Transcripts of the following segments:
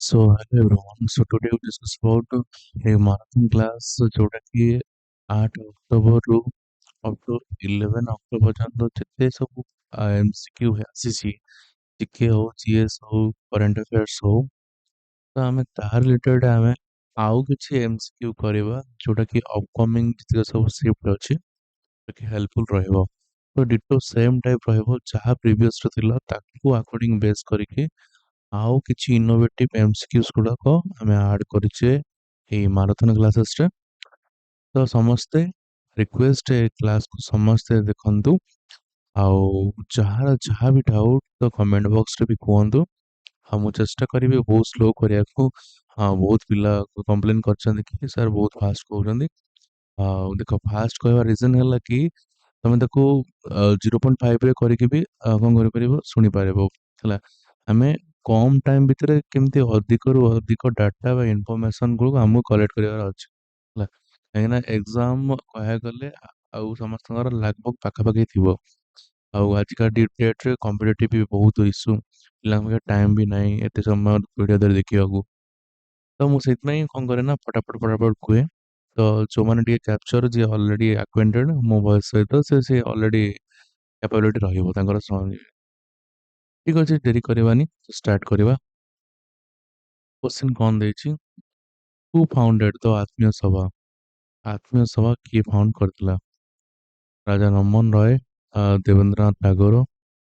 So hello everyone. So today we discuss about a marathon class जोटा कि 8 ଅକ୍ଟୋବରରୁ up to 11 October ପର୍ଯ୍ୟନ୍ତ ଯେତେ ସବୁ MCQ ଆସିଛି ଜିକେ ହଉ ଜିଏସ୍ ହଉ କରେଣ୍ଟ ଆଫେୟାର୍ସ ହଉ ତ ଆମେ ତାହା ରିଲେଟେଡ୍ ଆମେ ଆଉ କିଛି MCQ କରିବା ଯୋଉଟା କି ଅପକମିଂ ଯେତିକ ସବୁ ସିଫ୍ଟ ଅଛି ଯୋଉଟା ହେଲ୍ପଫୁଲ୍ ରହିବ। ତ ଡିଟୋ ସେମ୍ ଟାଇପ୍ ରହିବ ଯାହା ପ୍ରିଭିୟସରେ ଥିଲା ତାକୁ ଆକର୍ଡିଂ ବେସ୍ କରିକି ଆଉ କିଛି ଇନୋଭେଟିଭ ଏମସିକ୍ୟୁଜ ଗୁଡାକ ଆମେ ଆଡ୍ କରିଛେ ଏଇ ମାରାଥନ କ୍ଲାसेसରେ। ତ ସମସ୍ତେ ରିକ୍ୱେଷ୍ଟ ଏ କ୍ଲାସକୁ ସମସ୍ତେ ଦେଖନ୍ତୁ ଆଉ ଯାହାର ଯାହା ବି ଡାଉଟ୍ ତ କମେଣ୍ଟ ବକ୍ସରେ ବି କୁହନ୍ତୁ। ଆଉ ମୁଁ ଚେଷ୍ଟା କରିବି ବହୁତ ସ୍ଲୋ କରିବାକୁ। ହଁ ବହୁତ ପିଲା କମ୍ପ୍ଲେନ କରିଛନ୍ତି କି ସାର୍ ବହୁତ ଫାଷ୍ଟ କହୁଛନ୍ତି। ଆଉ ଦେଖ ଫାଷ୍ଟ କହିବା ରିଜନ ହେଲା କି ତମେ ତାକୁ 0.5ରେ କରିକି ବି କଣ କରିପାରିବ ଶୁଣିପାରିବ ହେଲା। ଆମେ କମ ଟାଇମ ଭିତରେ କେମିତି ଅଧିକରୁ ଅଧିକ ଡାଟା ବା ଇନଫର୍ମେସନ ଗୁଡକୁ ଆମକୁ କଲେକ୍ଟ କରିବାର ଅଛି ହେଲା। କାହିଁକିନା ଏକ୍ସାମ କହିବାକୁ ଗଲେ ଆଉ ସମସ୍ତଙ୍କର ଲାଗଭଗ ପାଖାପାଖି ଥିବ। ଆଉ ଆଜିକା ଡେଟ୍ରେ କମ୍ପିଟେଟିଭ ବି ବହୁତ ଇସ୍ୟୁ, ପିଲାଙ୍କ ପାଖରେ ଟାଇମ ବି ନାହିଁ ଏତେ ସମୟ ଭିଡ଼ିଓ ଧରି ଦେଖିବାକୁ। ତ ମୁଁ ସେଇଥିପାଇଁ କଣ କରେ ନା ଫଟାଫଟ ଫଟାଫଟ କୁହେ। ତ ଯୋଉମାନେ ଟିକେ କ୍ୟାପଚର ଯିଏ ଅଲରେଡି ଆକ୍ୱେଣ୍ଟେଡ ମୋ ଭଏସ ସହିତ ସେ ଅଲରେଡି କ୍ୟାପାବିଲିଟି ରହିବ ତାଙ୍କର ଠିକ ଅଛି ଡେରି କରିବାନି ଷ୍ଟାର୍ଟ କରିବା। क्वेश्चन कौन ଦେଇଛି? हु फाउंडेड द आत्मीय सभा? आत्मीय सभा किए फाउंड करथिला? राजा राममोहन रॉय, देवेंद्रनाथ टैगोर,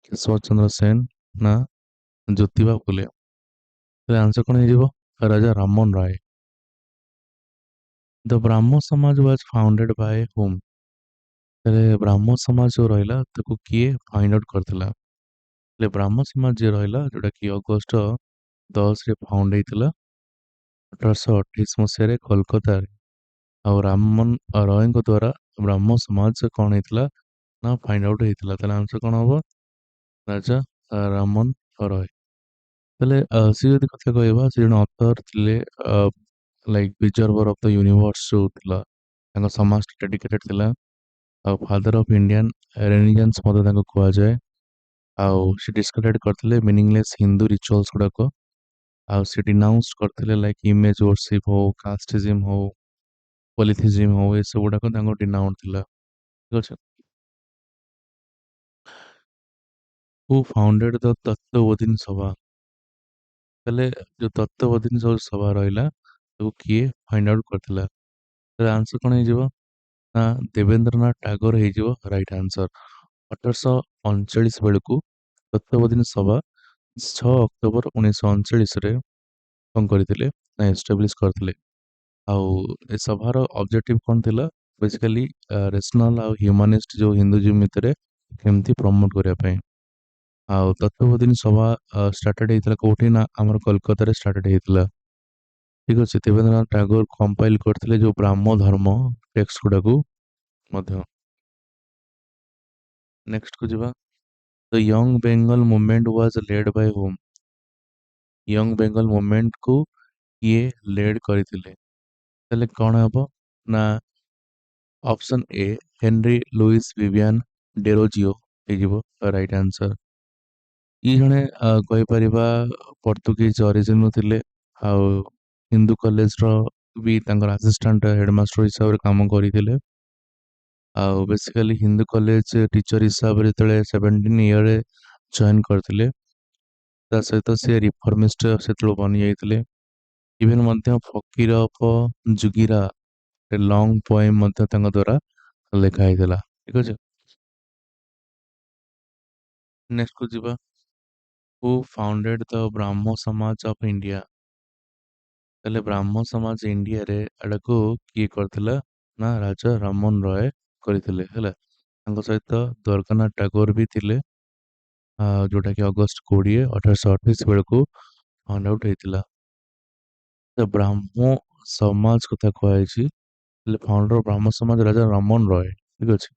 केशव चंद्र सेन ना ज्योतिबा फुले? तो आंसर कौन ହେଇଯିବ? राजा राममोहन रॉय। द ब्राह्मो समाज वाज फाउंडेड बाय हुम? ତାହେଲେ ବ୍ରାହ୍ମ ସମାଜ ଯୋଉ ରହିଲା ତାକୁ କିଏ ଫାଇଣ୍ଡ ଆଉଟ୍ କରିଥିଲା? ହେଲେ ବ୍ରାହ୍ମ ସମାଜ ଯିଏ ରହିଲା ଯୋଉଟା କି ଅଗଷ୍ଟ 10ରେ ଫାଉଣ୍ଡ ହେଇଥିଲା 1828 ମସିହାରେ କୋଲକାତାରେ। ଆଉ ରାମମୋହନ ରୟଙ୍କ ଦ୍ୱାରା ବ୍ରାହ୍ମ ସମାଜ କଣ ହେଇଥିଲା ନା ଫାଇଣ୍ଡ ଆଉଟ୍ ହେଇଥିଲା। ତାହେଲେ ଆନ୍ସର କଣ ହବ? ରାଜା ରାମମୋହନ ରୟ। ତାହେଲେ ସିଏ ଯଦି କଥା କହିବା ସେ ଜଣେ ଅଥର ଥିଲେ ଲାଇକ୍ ପ୍ରିଜର୍ଭର ଅଫ ଦ ୟୁନିଭର୍ସ ଯୋଉ ଥିଲା ତାଙ୍କ ସମାଜ ଡେଡିକେଟେଡ ଥିଲା। ଆଉ ଫାଦର ଅଫ ଇଣ୍ଡିଆନ ରେନିଜାନ୍ସ ମଧ୍ୟ ତାଙ୍କୁ କୁହାଯାଏ। ଆଉ ସେ ଡିସ୍କ୍ରେଡିଟ୍ କରିଥିଲେ ମିନିଂଲେସ୍ ହିନ୍ଦୁ ରିଚୁଆଲ୍ସ ଗୁଡାକ। ଆଉ ସେ ଡିନାଉନ୍ସ କରିଥିଲେ ଲାଇକ୍ ଇମେଜ worship ହଉ କାଷ୍ଟିଜିମ୍ ହଉ ପଲିଥିଜିମ୍ ହଉ ଏସବୁ ଗୁଡାକ ତାଙ୍କ ଡିନାଉନ୍ସ ଥିଲା। ଠିକ ଅଛି। ହୁ ଫାଉଣ୍ଡେଡ ଦ ତତ୍ତ୍ୱବୋଧିନୀ ସଭା? ତାହେଲେ ଯୋଉ ତତ୍ତ୍ୱବୋଧିନୀ ଯୋଉ ସଭା ରହିଲା ତାକୁ କିଏ ଫାଇଣ୍ଡ ଆଉଟ୍ କରିଥିଲା? ତାହେଲେ ଆନ୍ସର କଣ ହେଇଯିବ? ନା ଦେବେନ୍ଦ୍ରନାଥ ଟାଗୋର ହେଇଯିବ ରାଇଟ୍ ଆନ୍ସର। 1839 ବେଳକୁ ତତ୍ତ୍ୱବୋଧିନୀ ସଭା 6 ଅକ୍ଟୋବର 1939ରେ କଣ କରିଥିଲେ ନା ଏଷ୍ଟାବ୍ଲିଶ କରିଥିଲେ। ଆଉ ଏ ସଭାର ଅବଜେକ୍ଟିଭ କଣ ଥିଲା? ବେସିକାଲି ରେସନାଲ ଆଉ ହ୍ୟୁମାନିଷ୍ଟ ଯୋଉ ହିନ୍ଦୁଜିମ୍ ଭିତରେ କେମିତି ପ୍ରମୋଟ କରିବା ପାଇଁ। ଆଉ ତତ୍ତ୍ୱବୋଧିନୀ ସଭା ଷ୍ଟାର୍ଟେଡ ହେଇଥିଲା କୋଉଠି ନା ଆମର କୋଲକାତାରେ ଷ୍ଟାର୍ଟେଡ ହେଇଥିଲା। ଠିକ ଅଛି। ଦେବେନ୍ଦ୍ରନାଥ ଟାଗୋର କମ୍ପାଇଲ କରିଥିଲେ ଯୋଉ ବ୍ରାହ୍ମ ଧର୍ମ ଟେକ୍ସଟ ଗୁଡାକୁ ମଧ୍ୟ। ନେକ୍ସଟ କୁ ଯିବା। The young Bengal movement was led by whom? Young Bengal movement କୁ କିଏ ଲେଡ୍ କରିଥିଲେ? ତାହେଲେ କଣ ହବ ନା ଅପସନ ଏ ହେନରୀ ଲୁଇସ୍ ଭିଭିଆନ ଡେରୋଜିଓ ହେଇଯିବ ରାଇଟ୍ ଆନ୍ସର। ଇଏ ଜଣେ କହିପାରିବା ପର୍ତ୍ତୁଗିଜ ଅରିଜିନରୁ ଥିଲେ। ଆଉ ହିନ୍ଦୁ କଲେଜର ବି ତାଙ୍କର ଆସିଷ୍ଟାଣ୍ଟ ହେଡମାଷ୍ଟର ହିସାବରେ କାମ କରିଥିଲେ। ଆଉ ବେସିକାଲି ହିନ୍ଦୁ କଲେଜ ଟିଚର ହିସାବରେ ଯେତେବେଳେ 17 ଇୟରରେ ଜଏନ୍ କରିଥିଲେ ତା ସହିତ ସେ ରିଫର୍ମିଷ୍ଟ ସେତେବେଳେ ବନି ଯାଇଥିଲେ। ଇଭେନ ମଧ୍ୟ ଫକିର ଅଫ ଜୁଗିରା ଲଙ୍ଗ ପୋଏମ ମଧ୍ୟ ତାଙ୍କ ଦ୍ୱାରା ଲେଖା ହେଇଥିଲା। ଠିକ ଅଛି। ନେକ୍ସଟ କୁ ଯିବା। ହୁ ଫାଉଣ୍ଡେଡ ଦ ବ୍ରାହ୍ମ ସମାଜ ଅଫ ଇଣ୍ଡିଆ? ତାହେଲେ ବ୍ରାହ୍ମ ସମାଜ ଇଣ୍ଡିଆରେ ଏଟାକୁ କିଏ କରିଥିଲା ନା ରାଜା ରାମମୋହନ ରୟ କରିଥିଲେ ହେଲା। ତାଙ୍କ ସହିତ ଦ୍ୱାରକାନାଥ ଟାଗୋର ବି ଥିଲେ ଯୋଉଟା କି ଅଗଷ୍ଟ 20 1828 ବେଳକୁ ଫାଉଣ୍ଡ ଆଉଟ୍ ହେଇଥିଲା। ତ ବ୍ରାହ୍ମ ସମାଜ କଥା କୁହାଯାଇଛି ହେଲେ ଫାଉଣ୍ଡର ବ୍ରାହ୍ମ ସମାଜ ରାଜା ରାମମୋହନ ରୟ। ଠିକ ଅଛି।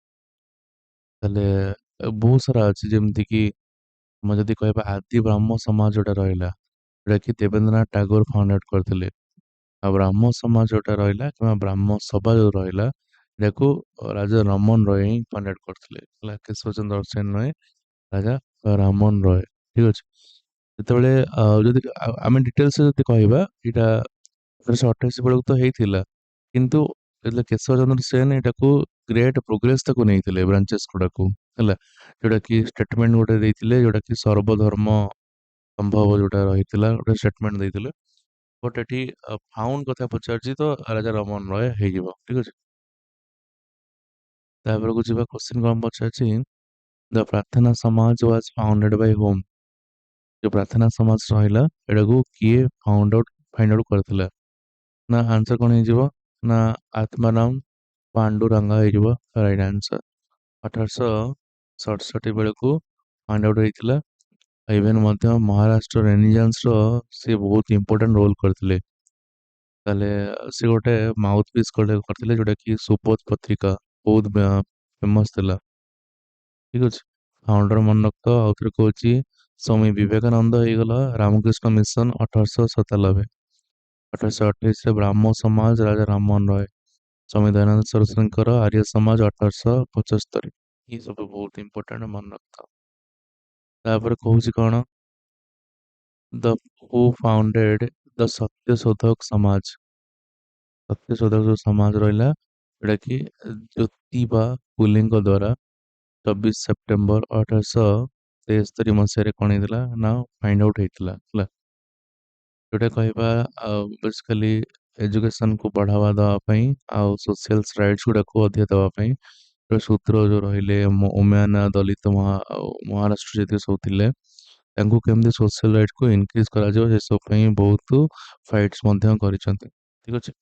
ତାହେଲେ ବହୁତ ସାରା ଅଛି ଯେମିତି କି ଆମେ ଯଦି କହିବା ଆଦି ବ୍ରାହ୍ମ ସମାଜ ଯୋଉଟା ରହିଲା ଯୋଉଟା କି ଦେବେନ୍ଦ୍ରନାଥ ଟାଗୋର ଫାଉଣ୍ଡ ଆଉଟ୍ କରିଥିଲେ। ଆଉ ବ୍ରାହ୍ମ ସମାଜ ଯୋଉଟା ରହିଲା କିମ୍ବା ବ୍ରାହ୍ମ ସଭା ଯୋଉ ରହିଲା ଏହାକୁ ରାଜା ରାମମୋହନ ରୟ ହିଁ ଫାଉଣ୍ଡ ଆଉଟ୍ କରିଥିଲେ ହେଲା। କେଶବ ଚନ୍ଦ୍ର ସେନ ନୁହେଁ, ରାଜା ରାମମୋହନ ରୟ। ଠିକ ଅଛି। ଯେତେବେଳେ ଯଦି ଆମେ ଡିଟେଲ୍ସ ଯଦି କହିବା ଏଇଟା 1828 ବେଳକୁ ତ ହେଇଥିଲା, କିନ୍ତୁ ଯେତେବେଳେ କେଶବଚନ୍ଦ୍ର ସେନ ଏଟାକୁ ଗ୍ରେଟ୍ ପ୍ରୋଗ୍ରେସ ତାକୁ ନେଇଥିଲେ ବ୍ରାଞ୍ଚେସ୍ ଗୁଡାକୁ, ହେଲା, ଯୋଉଟା କି ଷ୍ଟେଟମେଣ୍ଟ ଗୋଟେ ଦେଇଥିଲେ, ଯୋଉଟା କି ସର୍ବଧର୍ମ ସମ୍ଭବ ଯୋଉଟା ରହିଥିଲା ଗୋଟେ ଷ୍ଟେଟମେଣ୍ଟ ଦେଇଥିଲେ। ବଟ୍ ଏଠି ଫାଉଣ୍ଡ କଥା ପଚାରୁଛି ତ ରାଜା ରାମମୋହନ ରୟ ହେଇଯିବ, ଠିକ ଅଛି। ତାପରକୁ ଯିବା, କ୍ୱେଶ୍ଚିନ୍ କଣ ପଚାରୁଛି, ଦ ପ୍ରାର୍ଥନା ସମାଜ ୱାଜ ଫାଉଣ୍ଡେଡ୍ ବାଇ ହୋମ୍। ଯୋଉ ପ୍ରାର୍ଥନା ସମାଜ ରହିଲା ଏଟାକୁ କିଏ ଫାଇଣ୍ଡ ଆଉଟ୍ କରିଥିଲା? ନା ଆନ୍ସର କଣ ହେଇଯିବ, ନା ଆତ୍ମାରାମ ପାଣ୍ଡୁରଙ୍ଗା ହେଇଯିବ ରାଇଟ୍ ଆନ୍ସର। 1867 ବେଳକୁ ଫାଇଣ୍ଡ ଆଉଟ୍ ହେଇଥିଲା। ଇଭେନ୍ ମଧ୍ୟ ମହାରାଷ୍ଟ୍ର ରେନିଜାନ୍ସର ସେ ବହୁତ ଇମ୍ପୋର୍ଟାଣ୍ଟ ରୋଲ୍ କରିଥିଲେ। ତାହେଲେ ସେ ଗୋଟେ ମାଉଥ ପିସ୍ କରିଥିଲେ ଯୋଉଟା କି ସୁପୋଧ ପତ୍ରିକା ବହୁତ ଫେମସ୍ ଥିଲା, ଠିକ ଅଛି। ଫାଉଣ୍ଡର ମନେ ରଖ, ଆଉ ଥରେ କହୁଛି, ସ୍ୱାମୀ ବିବେକାନନ୍ଦ ହେଇଗଲା ରାମକୃଷ୍ଣ ମିଶନ 1897, 1828ରେ ବ୍ରାହ୍ମ ସମାଜ ରାଜା ରାମମୋହନ ରୟ, ସ୍ୱାମୀ ଦୟାନନ୍ଦ ସରସ୍ୱତୀଙ୍କର ଆର୍ୟ ସମାଜ 1875। ये ସବୁ ବହୁତ ଇମ୍ପୋର୍ଟାଣ୍ଟ, ମନେ ରଖିଥାଅ। ତାପରେ କହୁଛି କଣ, ଦ ହୁ ଫାଉଣ୍ଡେଡ ଦ ସତ୍ୟଶୋଧକ ସମାଜ। ସତ୍ୟଶୋଧକ ଯୋଉ ସମାଜ ରହିଲା ଏଟା କି ଜ୍ୟୋତିବା ଫୁଲେଙ୍କ ଦ୍ଵାରା 24 ସେପ୍ଟେମ୍ବର 1873 ମସିହାରେ କଣ ହେଇଥିଲା ନା ଫାଇଣ୍ଡ ଆଉଟ୍ ହେଇଥିଲା, ହେଲା। ଯୋଉଟା କହିବା ବେସିକାଲି ଏଜୁକେସନକୁ ବଢାवा ଦେବା ପାଇଁ ଆଉ ସୋସିଆଲ ରାଇଟ୍ସ ଗୁଡାକୁ ଅଧିକ ଦେବା ପାଇଁ ସୂତ୍ର ଯୋଉ ରହିଲେ ଉମାୟନ ଦଳିତ ଆଉ ମହାରାଷ୍ଟ୍ର ଯେତିକି ସବୁ ଥିଲେ, ତାଙ୍କୁ କେମିତି ସୋସିଆଲ ରାଇଟ୍ସକୁ ଇନକ୍ରିଜ କରାଯିବ ସେସବୁ ପାଇଁ ବହୁତ ଫାଇଟ୍ସ ମଧ୍ୟ କରିଛନ୍ତି, ଠିକ ଅଛି।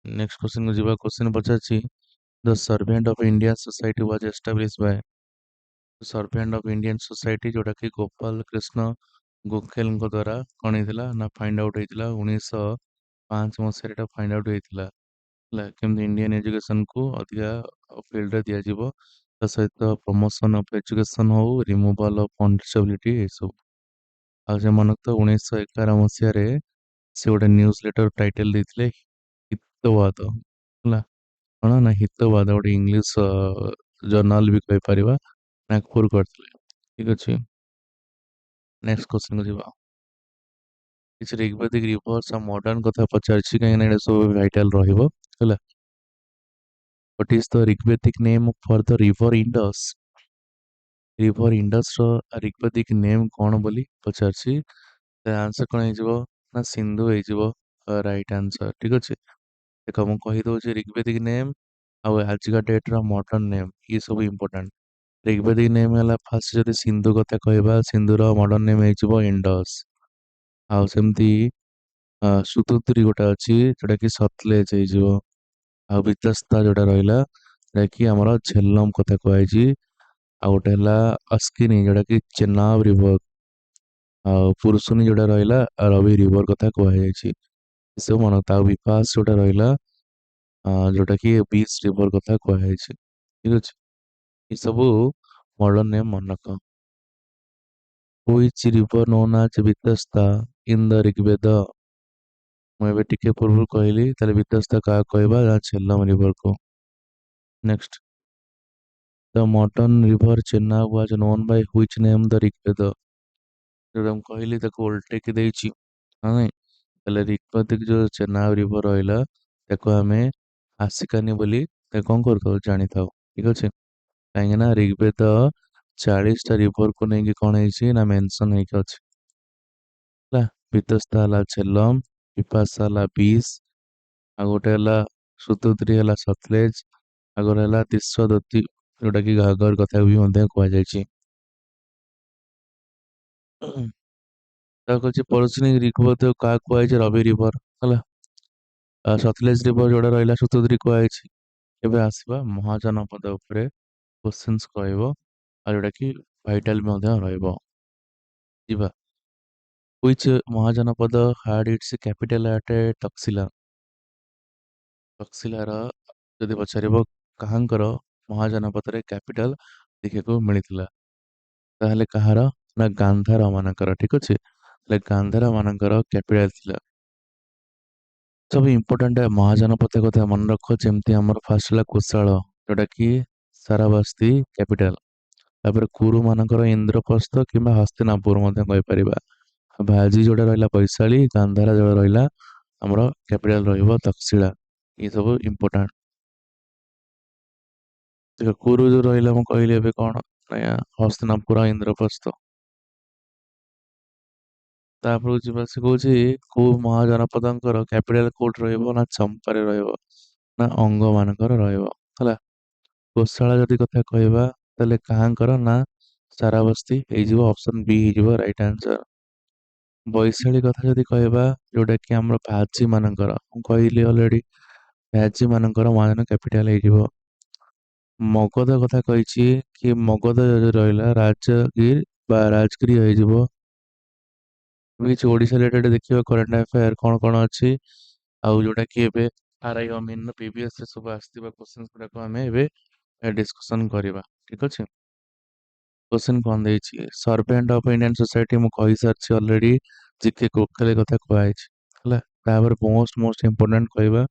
ନେକ୍ସଟ କ୍ୱେଶ୍ଚିନ୍ କୁ ଯିବା, କ୍ୱେଶ୍ଚିନ୍ ପଚାରୁଛି, the servant of Indian society was establish by. Servant of Indian society ଯୋଉଟା କି ଗୋପାଳ କୃଷ୍ଣ ଗୋଖେଲଙ୍କ ଦ୍ଵାରା କଣ ହେଇଥିଲା ନା ଫାଇଣ୍ଡ ଆଉଟ୍ ହେଇଥିଲା 1905 ମସିହାରେ ଏଟା ଫାଇଣ୍ଡ ଆଉଟ୍ ହେଇଥିଲା, ହେଲା, କେମିତି ଇଣ୍ଡିଆନ ଏଜୁକେସନକୁ ଅଧିକା ଫିଲ୍ଡରେ ଦିଆଯିବ, ତା ସହିତ ପ୍ରମୋସନ ଅଫ ଏଜୁକେସନ ହଉ, ରିମୁଭାଲ ଅଫ ଅନଟିଚେବିଲିଟି ଏସବୁ। ଆଉ ସେମାନଙ୍କୁ ତ 1911 ମସିହାରେ ସେ ଗୋଟେ ନ୍ୟୁଜ ଲେଟର ଟାଇଟେଲ ଦେଇଥିଲେ ହିତବାଦ, ହେଲା, କଣ ନା ହିତବାଦ ଗୋଟେ ଇଂଲିଶ ଜର୍ନାଲ ବି କହିପାରିବା, ନାଗପୁର କରିଥିଲେ, ଠିକ ଅଛି। ନେକ୍ସଟ କ୍ୱେଶ୍ଚିନ୍ କୁ ଯିବା, କିଛି ଋଗ୍ବେଦିକ ରିଭର୍ସ ଆଉ ମଡର୍ନ କଥା ପଚାରିଛି କାହିଁକି ନା ଏଇଟା ସବୁ ଭାଇଟାଲ ରହିବ, ହେଲା। What is the Rigvedic name for the river Indus? River ଇଣ୍ଡସର ଋଗ୍ବେଦିକ ନେମ୍ କଣ ବୋଲି ପଚାରିଛି, ଆନ୍ସର କଣ ହେଇଯିବ ନା ସିନ୍ଧୁ ହେଇଯିବ ରାଇଟ୍ ଆନ୍ସର, ଠିକ ଅଛି। ଦେଖ ମୁଁ କହିଦଉଛି ଋଗ୍ବେଦିକ ନେମ୍ ଆଉ ଆଜିକା ଡେଟର ମଡର୍ନ ନେମ୍, ଇଏ ସବୁ ଇମ୍ପୋର୍ଟାଣ୍ଟ। ଋଗ୍ବେଦିକ ନେମ୍ ହେଲା ଫାର୍ଷ୍ଟ ଯଦି ସିନ୍ଧୁ କଥା କହିବା, ସିନ୍ଧୁର ମଡର୍ନ ନେମ୍ ହେଇଯିବ ଇଣ୍ଡସ୍। ଆଉ ସେମିତି ସୁତୁତ୍ରି ଗୋଟେ ଅଛି ଯୋଉଟା କି ସତଲେଜ ହେଇଯିବ। ଆଉ ବିତସ୍ତା ଯୋଉଟା ରହିଲା ଯୋଉଟା କି ଆମର ଝେଲମ କଥା କୁହାଯାଇଛି। ଆଉ ଗୋଟେ ହେଲା ଅସ୍କିନି ଯୋଉଟା କି ଚେନାବ ରିଭର। ଆଉ ପୁରୁଷୁନି ଯୋଉଟା ରହିଲା ରବି ରିଭର କଥା କୁହାଯାଇଛି। ଏସବୁ ମନେ ରଖ। ଆଉ ବିପାସ ଯୋଉଟା ରହିଲା ଯୋଉଟା କି ବିଚ୍ ରିଭର କଥା କୁହାଯାଇଛି, ଠିକ ଅଛି। ଏସବୁ ମଡର୍ନ ନେମ୍ ମନେ ରଖ। Which river known as Vitasta in the Rigveda? ମୁଁ ଏବେ ଟିକେ ପୂର୍ବରୁ କହିଲି, ତାହେଲେ ବିତସ୍ତା କାହାକୁ କହିବା ନା ଝେଲମ ରିଭରକୁ। Next, the modern river Chenab was known by which name the Rigveda? ଯୋଉଟା ମୁଁ କହିଲି ତାକୁ ଓଲଟେଇକି ଦେଇଛି, ହଁ ନାଇଁ, ତାହେଲେ ଋଗ୍ବେଦିକ ଯୋଉ ଚେନାବ ରିଭର ରହିଲା ତାକୁ ଆମେ ଆସିକାନି ବୋଲି ତାକୁ କଣ କରିଥାଉ ଜାଣିଥାଉ, ଠିକ ଅଛି। କାହିଁକି ନା ଋଗ୍ବେଦ 40ଟା ରିଭରକୁ ନେଇକି କଣ ହେଇଛି ନା ମେନସନ ହେଇକି ଅଛି, ହେଲା। ବିତସ୍ତା ହେଲା ଝେଲମ, ବିପାସା ହେଲା ବିଶ, ଆଉ ଗୋଟେ ହେଲା ସୁତୁତ୍ରି ହେଲା ସତଲେଜ, ଆଉ ଗୋଟେ ହେଲା ତିସ୍ରଦତୀ ଯୋଉଟା କି ଘାଘର କଥା ବି ମଧ୍ୟ କୁହାଯାଇଛି। ତା କହୁଛି ପଡ଼ୋଶୀ ଋଗ୍ବେଦ କାହାକୁ କୁହାଯାଇଛି ରବି ରିଭର, ହେଲା। ସତଲେଜ ରିଭର ଯୋଉଟା ରହିଲା ସୁତୁତ୍ରି କୁହାଯାଇଛି। ଏବେ ଆସିବା ମହାଜନପଦ ଉପରେ କ୍ୱେଶ୍ଚିନ୍ସ କହିବ ଆଉ ଯୋଉଟା କି ଭାଇଟାଲ ମଧ୍ୟ ରହିବ, ଯିବା। Which ମହାଜନପଦ had its capital at ତକ୍ଷଶିଲା? ତକ୍ଷଶିଲାର ଯଦି ପଚାରିବ କାହାଙ୍କର ମହାଜନପଦରେ କ୍ୟାପିଟାଲ ଦେଖିବାକୁ ମିଳିଥିଲା, ତାହେଲେ କାହାର ନା ଗାନ୍ଧାର ମାନଙ୍କର, ଠିକ ଅଛି। ହେଲେ ଗାନ୍ଧାର ମାନଙ୍କର କ୍ୟାପିଟାଲ ଥିଲା। ସବୁ ଇମ୍ପୋର୍ଟାଣ୍ଟ ମହାଜନପଦ କଥା ମନେ ରଖ, ଯେମିତି ଆମର ଫାର୍ଷ୍ଟ ହେଲା କୋଶାଳ ଯୋଉଟା କି ସାରାବସ୍ତି କ୍ୟାପିଟାଲ। ତାପରେ କୁରୁ ମାନଙ୍କର ଇନ୍ଦ୍ରପ୍ରସ୍ଥ କିମ୍ବା ହସ୍ତିନାପୁର ମଧ୍ୟ କହିପାରିବା। ଭାଜି ଯୋଉଟା ରହିଲା ବୈଶାଳୀ, ଗାନ୍ଧାରା ଯୋଉଟା ରହିଲା ଆମର କ୍ୟାପିଟାଲ ରହିବ ତକ୍ଷଶିଳା। ଏ ସବୁ ଇମ୍ପୋର୍ଟାଣ୍ଟ। ଦେଖ କୁରୁ ଯୋଉ ରହିଲା ମୁଁ କହିଲି ଏବେ କଣ ନା ହସ୍ତିନାପୁର ଇନ୍ଦ୍ରପ୍ରସ୍ଥ। ତାପରକୁ ଯିବା ସେ କହୁଛି କୋଉ ମହାଜନପଦଙ୍କର କ୍ୟାପିଟାଲ କୋଉଠି ରହିବ ନା ଚମ୍ପାରେ ରହିବ ନା ଅଙ୍ଗ ମାନଙ୍କର ରହିବ ହେଲା। କୋଶଳା ଯଦି କଥା କହିବା ତାହେଲେ କାହାଙ୍କର ନା ସାରାବସ୍ତୀ ହେଇଯିବ, ଅପସନ ବି ହେଇଯିବ ରାଇଟ ଆନ୍ସର। ବୈଶାଳୀ କଥା ଯଦି କହିବା ଯୋଉଟା କି ଆମର ଭାଜି ମାନଙ୍କର, ମୁଁ କହିଲି ଅଲରେଡି ଭାଜି ମାନଙ୍କର ମହାଜନ କ୍ୟାପିଟାଲ ହେଇଯିବ। ମଗଧ କଥା କହିଛି କି ମଗଧ ଯଦି ରହିଲା ରାଜଗିର ବା ରାଜଗିରି ହେଇଯିବ। କିଛି ଓଡିଶା ରିଲେଟେଡ ଦେଖିବା କରେଣ୍ଟ ଆଫେୟାର କଣ କଣ ଅଛି, ଆଉ ଯୋଉଟା କି ଏବେ ଆର ଆଇ ଅମିନ ପିଭିଏସ୍ ରେ ସବୁ ଆସିଥିବା କ୍ୱେଶ୍ଚନ ଗୁଡାକ ଆମେ ଏବେ ଡିସ୍କସନ କରିବା। ଠିକ ଅଛି। କ୍ୱେଶ୍ଚନ କଣ ଦେଇଛି, ସର୍ଭେଣ୍ଟ ଅଫ ଇଣ୍ଡିଆନ ସୋସାଇଟି ମୁଁ କହିସାରିଛି ଅଲରେଡି, ଜିକେ କୋକାଲେ କଥା କୁହାଯାଇଛି ହେଲା। ତାପରେ ମୋଷ୍ଟ ଇମ୍ପୋର୍ଟାଣ୍ଟ କହିବା,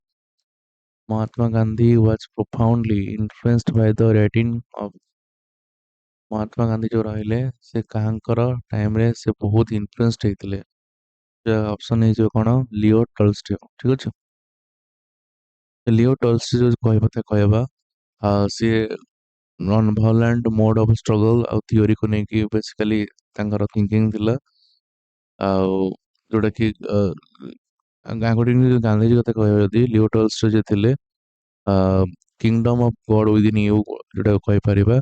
Mahatma Gandhi was profoundly influenced by the writing of, Mahatma Gandhi ଯୋଉ ରହିଲେ ସେ କାହାଙ୍କର ଟାଇମରେ ସେ ବହୁତ ଇନଫ୍ଲୁଏନ୍ସଡ ହେଇଥିଲେ। ଅପସନ ହେଇଯିବ କଣ ଲିଓ ଟଲଷ୍ଟୟ। ଠିକ ଅଛି। ଲିଓ ଟଲଷ୍ଟୟ ଯୋଉ କହିବା କଥା କହିବା, ସିଏ ନନ୍ ଭାୟୋଲେଣ୍ଟ ମୋଡ ଅଫ ଷ୍ଟ୍ରଗଲ ଆଉ ଥିଓରିକୁ ନେଇକି ବେସିକାଲି ତାଙ୍କର ଥିଙ୍କିଙ୍ଗ ଥିଲା। ଆଉ ଯୋଉଟା କି ଗାନ୍ଧୀଜୀ କଥା କହିବା ଯଦି ଲିଓ ଟଲଷ୍ଟୟ ଯିଏ ଥିଲେ, କିଙ୍ଗଡମ ଅଫ ଗଡ ୱିଦିନ ୟୁ ଯୋଉଟା କହିପାରିବା,